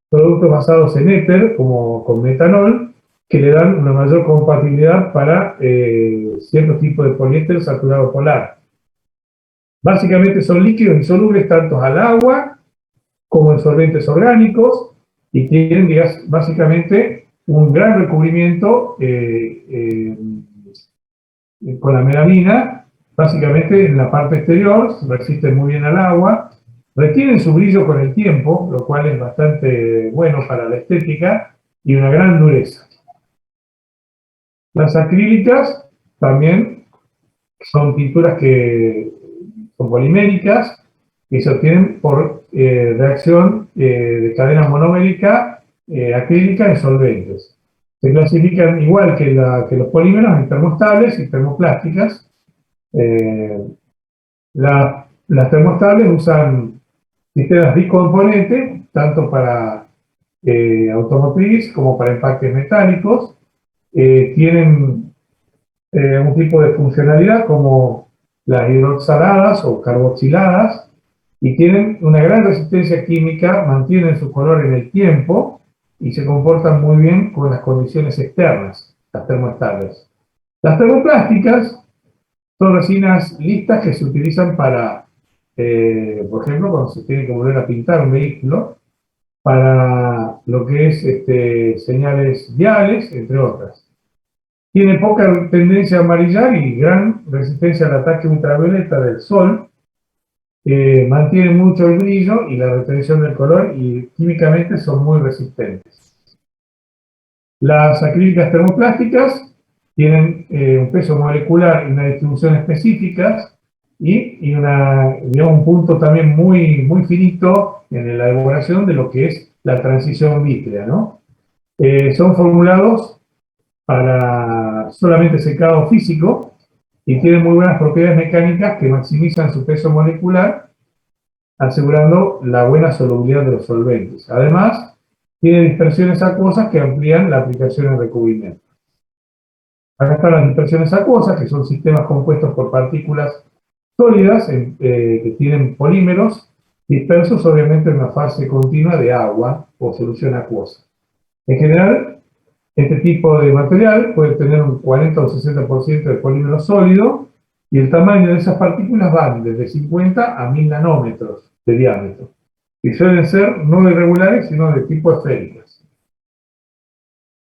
productos basados en éter, como con metanol, que le dan una mayor compatibilidad para ciertos tipos de poliéster saturado polar. Básicamente son líquidos insolubles tanto al agua como en solventes orgánicos y tienen, digamos, básicamente un gran recubrimiento con la melamina Básicamente en la parte exterior resisten muy bien al agua, retienen su brillo con el tiempo, lo cual es bastante bueno para la estética, y una gran dureza. Las acrílicas también son pinturas que son poliméricas, que se obtienen por reacción de cadena monomérica acrílica en solventes. Se clasifican igual que los polímeros en termoestables y termoplásticas. Las termoestables usan sistemas bicomponentes, tanto para automotriz como para empaques metálicos. Tienen un tipo de funcionalidad como las hidroxaladas o carboxiladas y tienen una gran resistencia química, mantienen su color en el tiempo y se comportan muy bien con las condiciones externas, las termoestables. Las termoplásticas son resinas listas que se utilizan para, por ejemplo, cuando se tiene que volver a pintar un vehículo, para lo que es señales viales, entre otras. Tiene poca tendencia a amarillar y gran resistencia al ataque ultravioleta del sol. Mantiene mucho el brillo y la retención del color y químicamente son muy resistentes. Las acrílicas termoplásticas tienen un peso molecular y una distribución específicas y digamos, un punto también muy, muy finito en la elaboración de lo que es la transición vítrea, ¿no? Son formulados para solamente secado físico y tienen muy buenas propiedades mecánicas que maximizan su peso molecular, asegurando la buena solubilidad de los solventes. Además, tiene dispersiones acuosas que amplían la aplicación en recubrimiento. Acá están las dispersiones acuosas, que son sistemas compuestos por partículas sólidas que tienen polímeros dispersos obviamente en una fase continua de agua o solución acuosa. En general, este tipo de material puede tener un 40 o 60% de polímero sólido y el tamaño de esas partículas van desde 50 a 1000 nanómetros de diámetro y suelen ser no irregulares sino de tipo esféricas.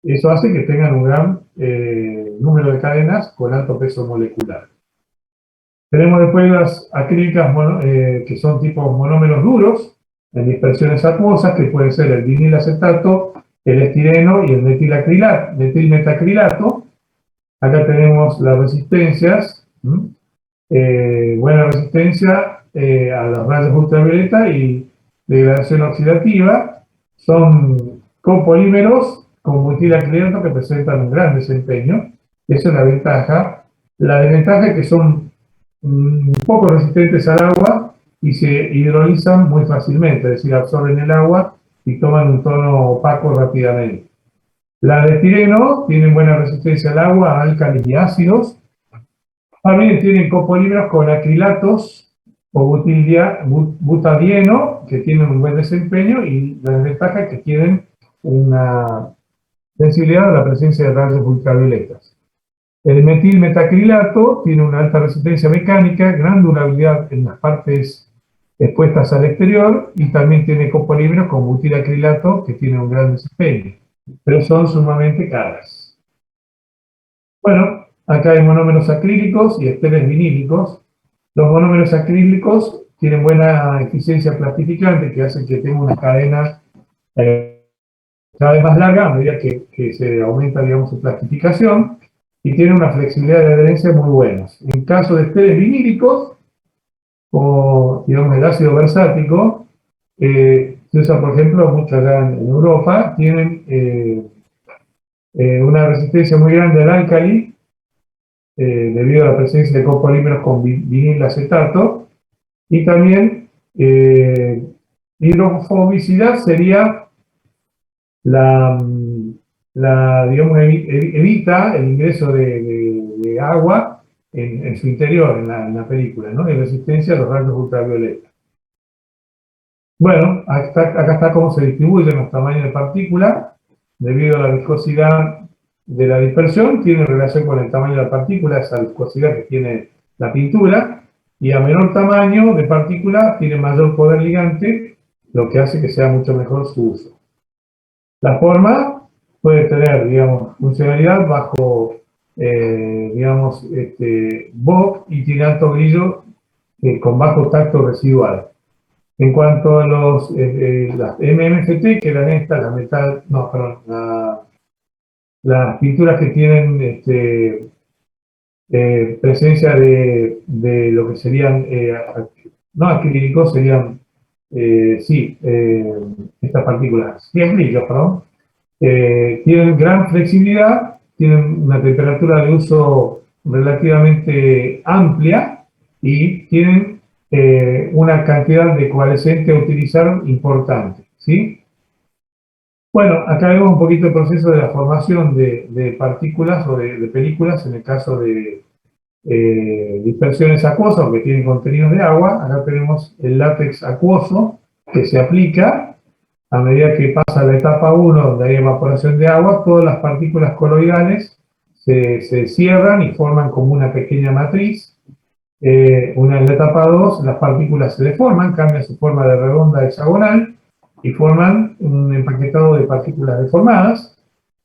Eso hace que tengan un gran número de cadenas con alto peso molecular. Tenemos después las acrílicas que son tipo monómeros duros en dispersiones acuosas que pueden ser el vinilacetato, el estireno y el metilmetacrilato. Acá tenemos las resistencias, buena resistencia a los rayos ultravioleta y degradación oxidativa. Son copolímeros con butilacrilato que presentan un gran desempeño. Esa es la ventaja. La desventaja es que son poco resistentes al agua y se hidrolizan muy fácilmente, es decir, absorben el agua y toman un tono opaco rápidamente. Las de estireno tienen buena resistencia al agua, a álcalis y ácidos. También tienen copolímeros con acrilatos o butadieno, que tienen un buen desempeño, y la desventaja es que tienen una sensibilidad a la presencia de rayos ultravioletas. El metilmetacrilato tiene una alta resistencia mecánica, gran durabilidad en las partes expuestas al exterior y también tiene copolímeros con butilacrilato que tiene un gran desempeño, pero son sumamente caras. Bueno, acá hay monómeros acrílicos y esteres vinílicos. Los monómeros acrílicos tienen buena eficiencia plastificante que hace que tenga una cadena cada vez más larga a medida que se aumenta, digamos, su plastificación. Y tiene una flexibilidad de adherencia muy buena. En caso de esteres vinílicos, o digamos el ácido versático, se usa por ejemplo mucho allá en Europa, tienen una resistencia muy grande al álcali, debido a la presencia de copolímeros con vinilacetato, y también hidrofobicidad sería digamos, evita el ingreso de agua en su interior, en la película, ¿no? Y resistencia a los rayos ultravioleta. Bueno, acá está cómo se distribuyen los tamaños de partícula. Debido a la viscosidad de la dispersión, tiene relación con el tamaño de la partícula, esa viscosidad que tiene la pintura, y a menor tamaño de partícula tiene mayor poder ligante, lo que hace que sea mucho mejor su uso. La forma puede tener, digamos, funcionalidad bajo digamos, BOC y tiene alto brillo con bajo tacto residual. En cuanto a las MMFT, que eran estas, las pinturas que tienen presencia de lo que serían, no acrílicos, serían, estas partículas, sí, acrílicos, perdón, tienen gran flexibilidad, tienen una temperatura de uso relativamente amplia y tienen una cantidad de coalescente a utilizar importante, ¿sí? Bueno, acá vemos un poquito el proceso de la formación de partículas o de películas en el caso de dispersiones acuosas o que tienen contenidos de agua. Acá tenemos el látex acuoso que se aplica a medida que pasa la etapa 1, donde hay evaporación de agua. Todas las partículas coloidales se cierran y forman como una pequeña matriz. En la etapa 2, las partículas se deforman, cambian su forma de redonda a hexagonal y forman un empaquetado de partículas deformadas.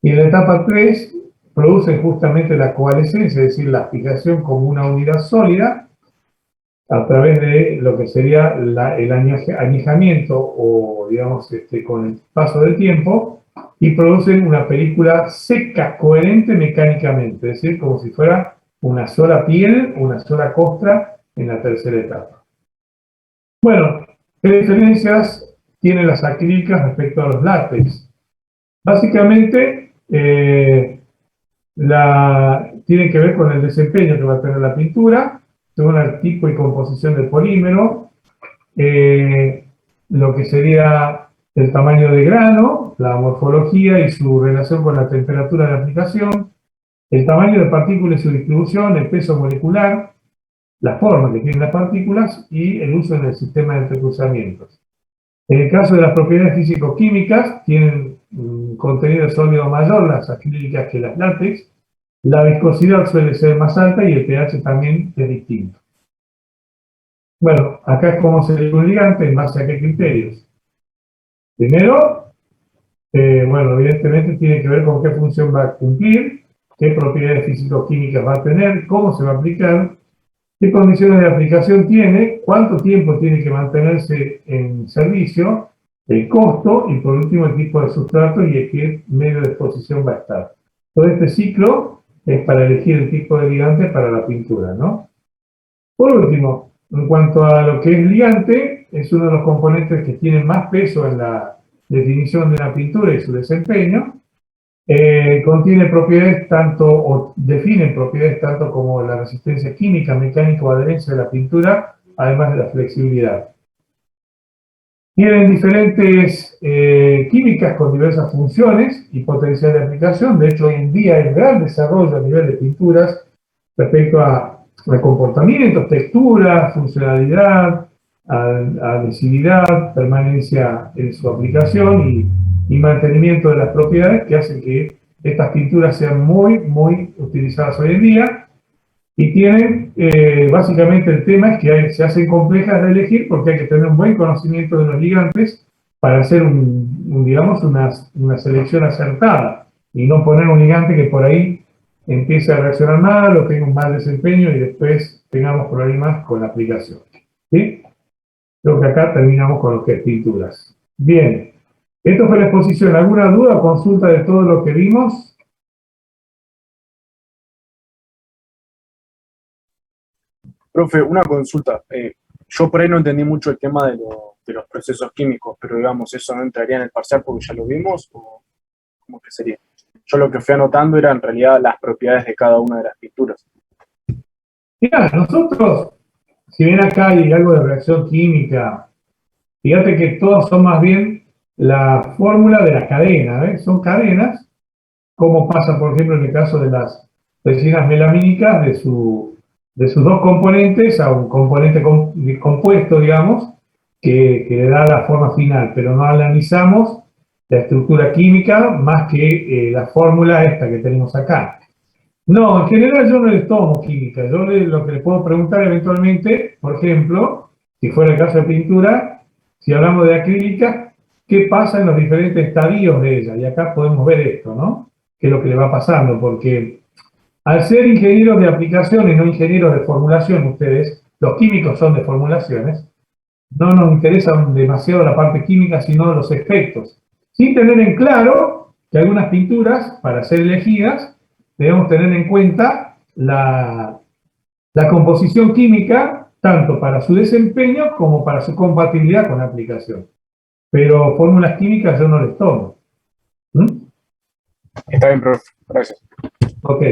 Y en la etapa 3 producen justamente la coalescencia, es decir, la fijación como una unidad sólida a través de lo que sería el añejamiento o, digamos, con el paso del tiempo, y producen una película seca, coherente mecánicamente, es decir, como si fuera una sola piel, una sola costra en la tercera etapa. Bueno, ¿qué diferencias tienen las acrílicas respecto a los látex? Básicamente, tiene que ver con el desempeño que va a tener la pintura, según el tipo y composición del polímero, lo que sería el tamaño de grano, la morfología y su relación con la temperatura de aplicación, el tamaño de partículas y su distribución, el peso molecular, la forma que tienen las partículas y el uso en el sistema de entrecruzamientos. En el caso de las propiedades físico-químicas, tienen un contenido sólido mayor las acrílicas que las látex, la viscosidad suele ser más alta y el pH también es distinto. Bueno, acá es cómo se elige un ligante, en base a qué criterios. Primero, bueno, evidentemente tiene que ver con qué función va a cumplir, qué propiedades físico-químicas va a tener, cómo se va a aplicar, qué condiciones de aplicación tiene, cuánto tiempo tiene que mantenerse en servicio, el costo y por último el tipo de sustrato y en qué medio de exposición va a estar. Todo este ciclo es para elegir el tipo de ligante para la pintura, ¿no? Por último, en cuanto a lo que es ligante, es uno de los componentes que tienen más peso en la definición de la pintura y su desempeño. Contiene propiedades o define propiedades tanto como la resistencia química, mecánica o adherencia de la pintura, además de la flexibilidad. Tienen diferentes químicas con diversas funciones y potencial de aplicación. De hecho, hoy en día hay un gran desarrollo a nivel de pinturas respecto a comportamientos, textura, funcionalidad, adhesividad, permanencia en su aplicación y mantenimiento de las propiedades que hacen que estas pinturas sean muy, muy utilizadas hoy en día. Y tienen, básicamente el tema es que se hacen complejas de elegir porque hay que tener un buen conocimiento de los ligantes para hacer digamos, una selección acertada y no poner un ligante que por ahí empiece a reaccionar mal o tenga un mal desempeño y después tengamos problemas con la aplicación. ¿Sí? Creo que acá terminamos con lo que es pinturas. Bien, esto fue la exposición. ¿Alguna duda o consulta de todo lo que vimos? Profe, una consulta. Yo por ahí no entendí mucho el tema de los procesos químicos, pero digamos, ¿eso no entraría en el parcial porque ya lo vimos? ¿O cómo que sería? Yo lo que fui anotando era en realidad las propiedades de cada una de las pinturas. Mirá, nosotros, si bien acá hay algo de reacción química, fíjate que todos son más bien la fórmula de la cadena, ¿ves? Son cadenas, como pasa, por ejemplo, en el caso de las resinas melamínicas, de sus dos componentes a un componente compuesto, digamos, que le da la forma final, pero no analizamos la estructura química más que la fórmula esta que tenemos acá. No, en general yo no les tomo química, yo lo que les puedo preguntar eventualmente, por ejemplo, si fuera el caso de pintura, si hablamos de acrílica, ¿qué pasa en los diferentes estadios de ella? Y acá podemos ver esto, ¿no? ¿Qué es lo que le va pasando? Porque Al ser ingenieros de aplicación y no ingenieros de formulación, ustedes, los químicos son de formulaciones, no nos interesa demasiado la parte química, sino los efectos. Sin tener en claro que algunas pinturas, para ser elegidas, debemos tener en cuenta la composición química, tanto para su desempeño como para su compatibilidad con la aplicación. Pero fórmulas químicas yo no les tomo. ¿Mm? Está bien, profe. Gracias. Ok.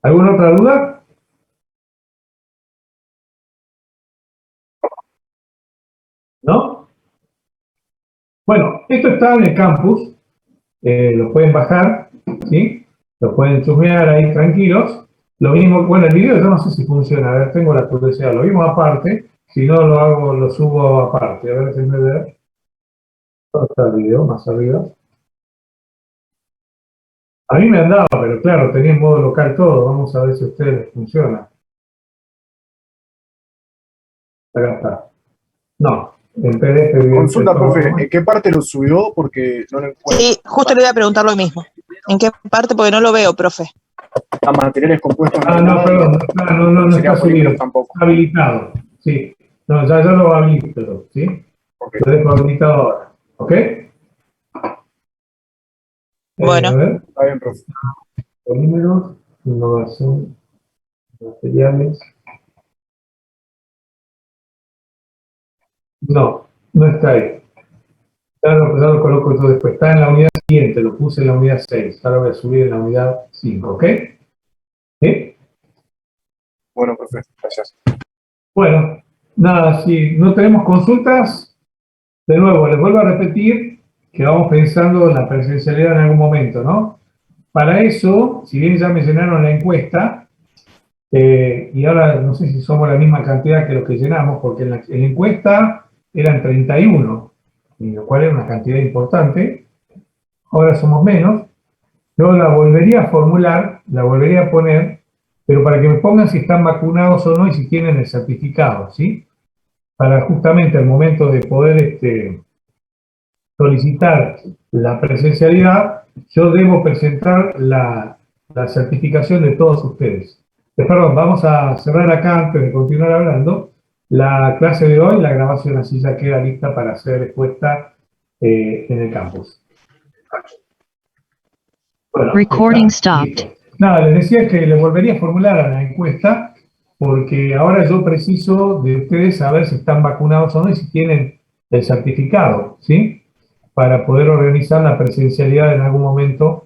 ¿Alguna otra duda? ¿No? Bueno, esto está en el campus. Lo pueden bajar, ¿sí? Lo pueden chusmear ahí tranquilos. Lo mismo, bueno, el video yo no sé si funciona. A ver, tengo la curiosidad. Lo vimos aparte. Si no, lo hago, lo subo aparte. A ver, déjenme ver. ¿Dónde está el video? Más arriba. A mí me andaba, pero claro, tenía en modo local todo. Vamos a ver si a ustedes les funciona. Acá está. No, en PDF bien Consulta, todo. profe, ¿en qué parte lo subió? Porque no lo encuentro. Sí, justo le voy a preguntar lo mismo. ¿En qué parte? Porque no lo veo, profe. A materiales compuestos Ah, hay no, nada, perdón, no sería está polímeros subido. tampoco. Está habilitado. Sí. No, ya lo habilito, ¿sí? Ok. Lo dejo habilitado ahora. ¿Ok? Bueno. A ver, Está bien, profe. polímeros, innovación, materiales. No, no está ahí. Ya lo coloco yo después. Está en la unidad siguiente, lo puse en la unidad 6. Ahora voy a subir en la unidad 5, ¿ok? ¿Sí? Bueno, profe, gracias. Bueno, nada, si no tenemos consultas, de nuevo, les vuelvo a repetir que vamos pensando en la presencialidad en algún momento, ¿no? Para eso, si bien ya me llenaron la encuesta, y ahora no sé si somos la misma cantidad que los que llenamos, porque en la encuesta eran 31, y lo cual era una cantidad importante, ahora somos menos, yo la volvería a formular, la volvería a poner, pero para que me pongan si están vacunados o no y si tienen el certificado, ¿sí? Para justamente al momento de poder solicitar la presencialidad, yo debo presentar la certificación de todos ustedes. Perdón, vamos a cerrar acá antes de continuar hablando. La clase de hoy, la grabación así ya queda lista para ser expuesta en el campus. Bueno, Recording está, stopped. listo. Nada, les decía que les volvería a formular a la encuesta porque ahora yo preciso de ustedes saber si están vacunados o no y si tienen el certificado, ¿sí? Para poder organizar la presencialidad en algún momento,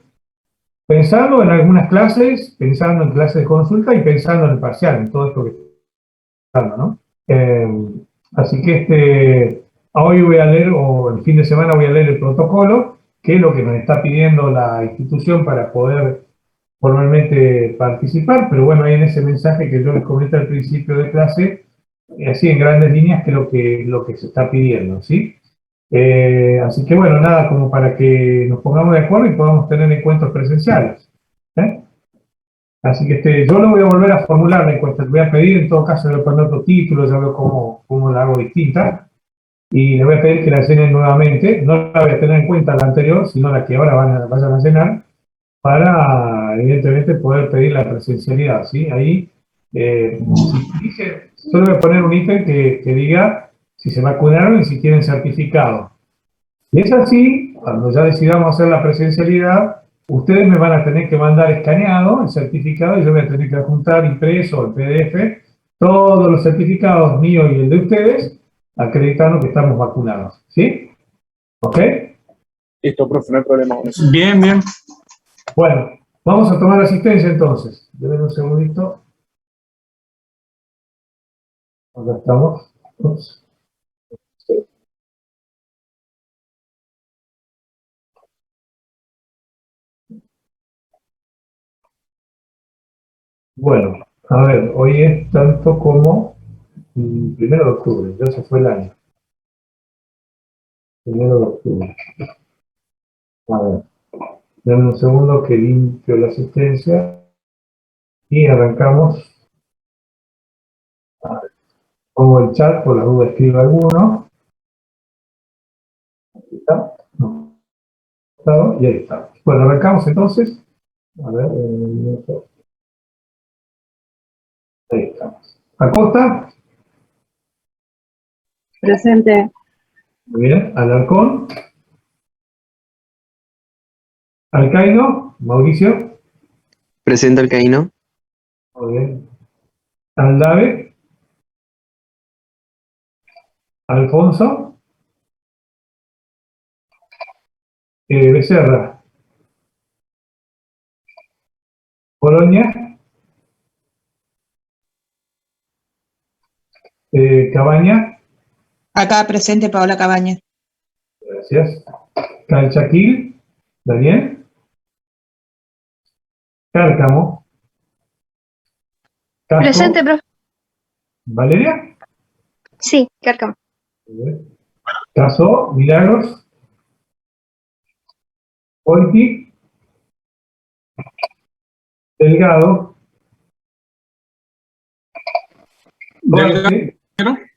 pensando en algunas clases, pensando en clases de consulta y pensando en el parcial, en todo esto que estoy hablando, ¿no? Así que hoy voy a leer, o el fin de semana voy a leer el protocolo, que es lo que nos está pidiendo la institución para poder formalmente participar, pero bueno, ahí en ese mensaje que yo les comenté al principio de clase, así en grandes líneas, que es lo que se está pidiendo, ¿sí? Así que bueno, nada, como para que nos pongamos de acuerdo y podamos tener encuentros presenciales. ¿Eh? Así que yo lo voy a volver a formular la encuesta. Le voy a pedir, en todo caso, le voy a poner otro título, ya veo cómo la hago distinta. Y le voy a pedir que la llenen nuevamente. No la voy a tener en cuenta la anterior, sino la que ahora vayan a llenar, para, evidentemente, poder pedir la presencialidad, ¿sí? Ahí, solo voy a poner un ítem que diga si se vacunaron y si tienen certificado. Y es así, cuando ya decidamos hacer la presencialidad, ustedes me van a tener que mandar escaneado el certificado y yo voy a tener que adjuntar impreso el PDF todos los certificados míos y el de ustedes, acreditando que estamos vacunados. ¿Sí? ¿Ok? Listo, profe, no hay problema con eso. Bien, bien. Bueno, vamos a tomar asistencia entonces. Denme un segundito. Acá estamos. Ups. Sí. Bueno, a ver, hoy es tanto como el 1 de octubre, ya se fue el año. 1 de octubre. A ver, denme un segundo que limpio la asistencia y arrancamos. A ver, pongo el chat, por la duda escribe alguno. Ahí está. No, y ahí está. Bueno, arrancamos entonces. A ver, Ahí estamos. Acosta. Presente. Muy bien. Alarcón. Alcaino. Mauricio. Presente Alcaíno. Muy bien. Aldave. Alfonso. Becerra. Polonia. Cabaña. Acá presente Paola Cabaña. Gracias. Calchaquil. Daniel. Cárcamo. Casco. Presente, profe. Valeria. Sí, Cárcamo. Muy bien. Caso. Milagros. Polti. Delgado. Duarte. Ingeniero.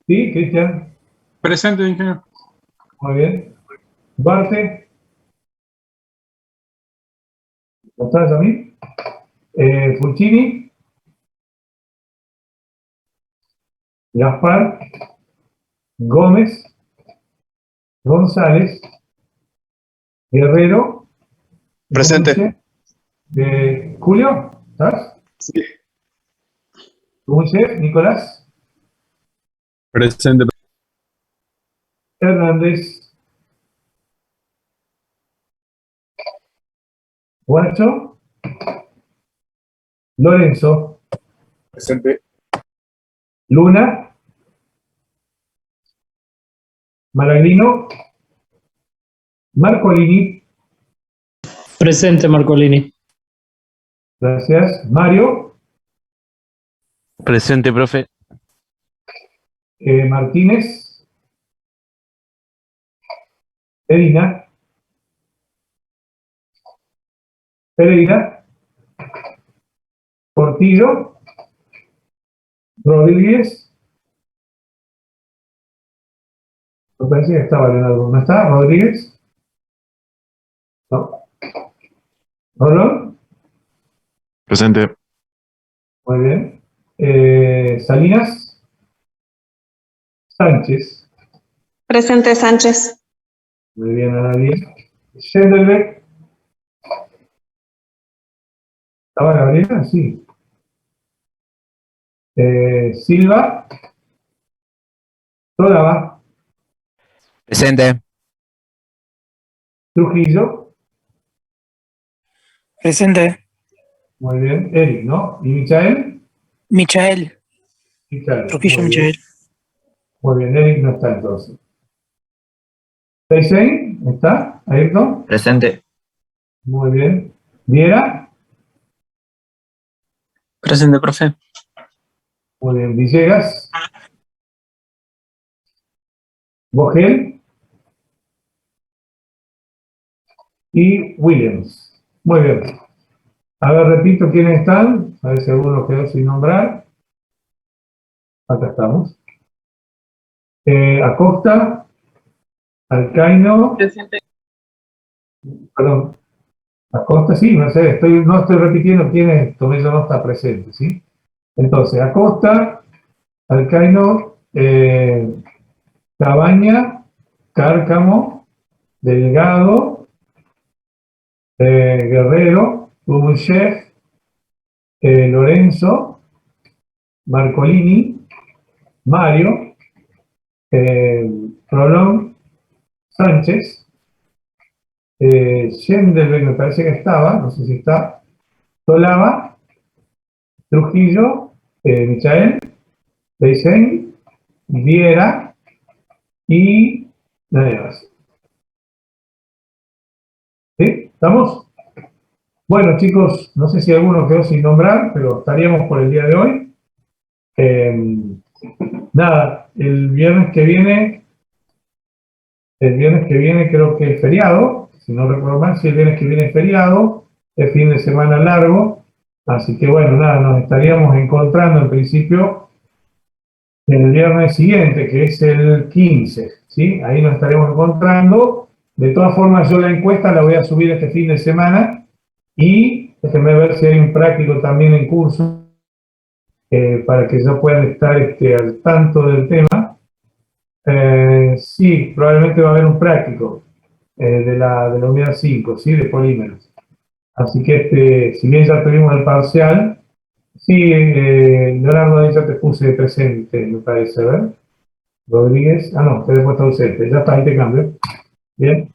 Sí, Cristian. Presente, ingeniero. Muy bien. Duarte. ¿No estás a mí? Fulcini. Gaspar. Gómez. González. Guerrero. Presente. Julio, ¿estás? Sí. Dulce, Nicolás. Presente. Hernández. Guacho. Lorenzo. Presente. Luna. Malagrino. Marcolini. Presente, Marcolini. Gracias. Mario. Presente, profe. Martínez. Edina. Pereira. Portillo. Rodríguez. Me parece que estaba Leonardo. ¿No está? Rodríguez. No. Rolón. Presente. Muy bien. Salinas. Sánchez. Presente, Sánchez. Muy bien, Analia. Schendelbeck. ¿Estaba Gabriela? Sí. Silva. Todava. Presente. Trujillo. Presente. Muy bien. Eric, ¿no? ¿Y Michael? Michael. Michael. Trujillo Muy bien. Michael. Muy bien, Eric no está entonces. Teisei, ¿está? ¿Ayrton? Presente. Muy bien. Viera. Presente, profe. Muy bien. Villegas. Bogel. Y Williams. Muy bien. A ver, repito quiénes están. A ver si alguno quedó sin nombrar. Acá estamos. Acosta. Alcaino. Presente. Perdón. Acosta, sí, no sé, no estoy repitiendo quiénes tomé yo nota presente, ¿sí? Entonces, Acosta, Alcaino, Cabaña, Cárcamo, Delgado, Guerrero, Chef, Lorenzo, Marcolini, Mario, Rolón, Sánchez, Schendelbeck me parece que estaba, no sé si está, Tolava, Trujillo, Michael, Beisen, Viera y nadie más. ¿Sí? ¿Estamos? Bueno, chicos, no sé si alguno quedó sin nombrar, pero estaríamos por el día de hoy. Nada, el viernes que viene creo que es feriado, si no recuerdo mal, si el viernes que viene es feriado, es fin de semana largo, así que bueno, nada, nos estaríamos encontrando en principio el viernes siguiente, que es el 15, ¿sí? Ahí nos estaremos encontrando. De todas formas, yo la encuesta la voy a subir este fin de semana y déjenme ver si hay un práctico también en curso. para que ya puedan estar al tanto del tema. Sí, probablemente va a haber un práctico de la unidad 5, ¿sí? De polímeros. Así que si bien ya tuvimos el parcial, sí, Leonardo, ahí ya te puse presente, me parece, a ver. Rodríguez, no, te he puesto ausente, ya está, ahí te cambio. Bien.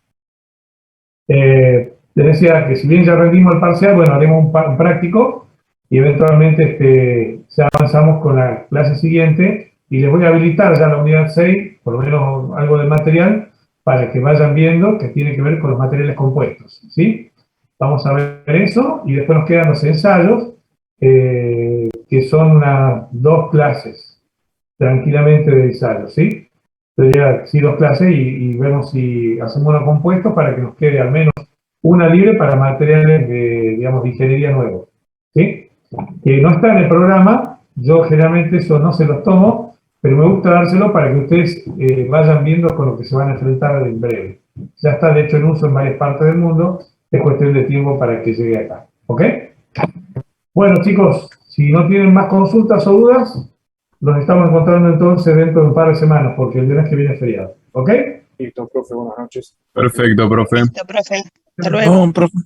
Les decía que si bien ya rendimos el parcial, bueno, haremos un práctico y eventualmente ya avanzamos con la clase siguiente y les voy a habilitar ya la unidad 6, por lo menos algo de material, para que vayan viendo que tiene que ver con los materiales compuestos, ¿sí? Vamos a ver eso y después nos quedan los ensayos, que son unas 2 clases, tranquilamente de ensayos, ¿sí? Sería, sí, 2 clases y vemos si hacemos unos compuestos para que nos quede al menos una libre para materiales de, digamos, de ingeniería nuevos, ¿sí? Que no está en el programa, yo generalmente eso no se los tomo, pero me gusta dárselo para que ustedes vayan viendo con lo que se van a enfrentar en breve. Ya está, de hecho, en uso en varias partes del mundo, es cuestión de tiempo para que llegue acá, ¿ok? Bueno, chicos, si no tienen más consultas o dudas, los estamos encontrando entonces dentro de un par de semanas, porque el viernes que viene es feriado, ¿ok? Listo, profe, buenas noches. Perfecto, profe. Listo, profe. Hasta luego. No, profe.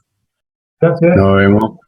Gracias. Nos vemos.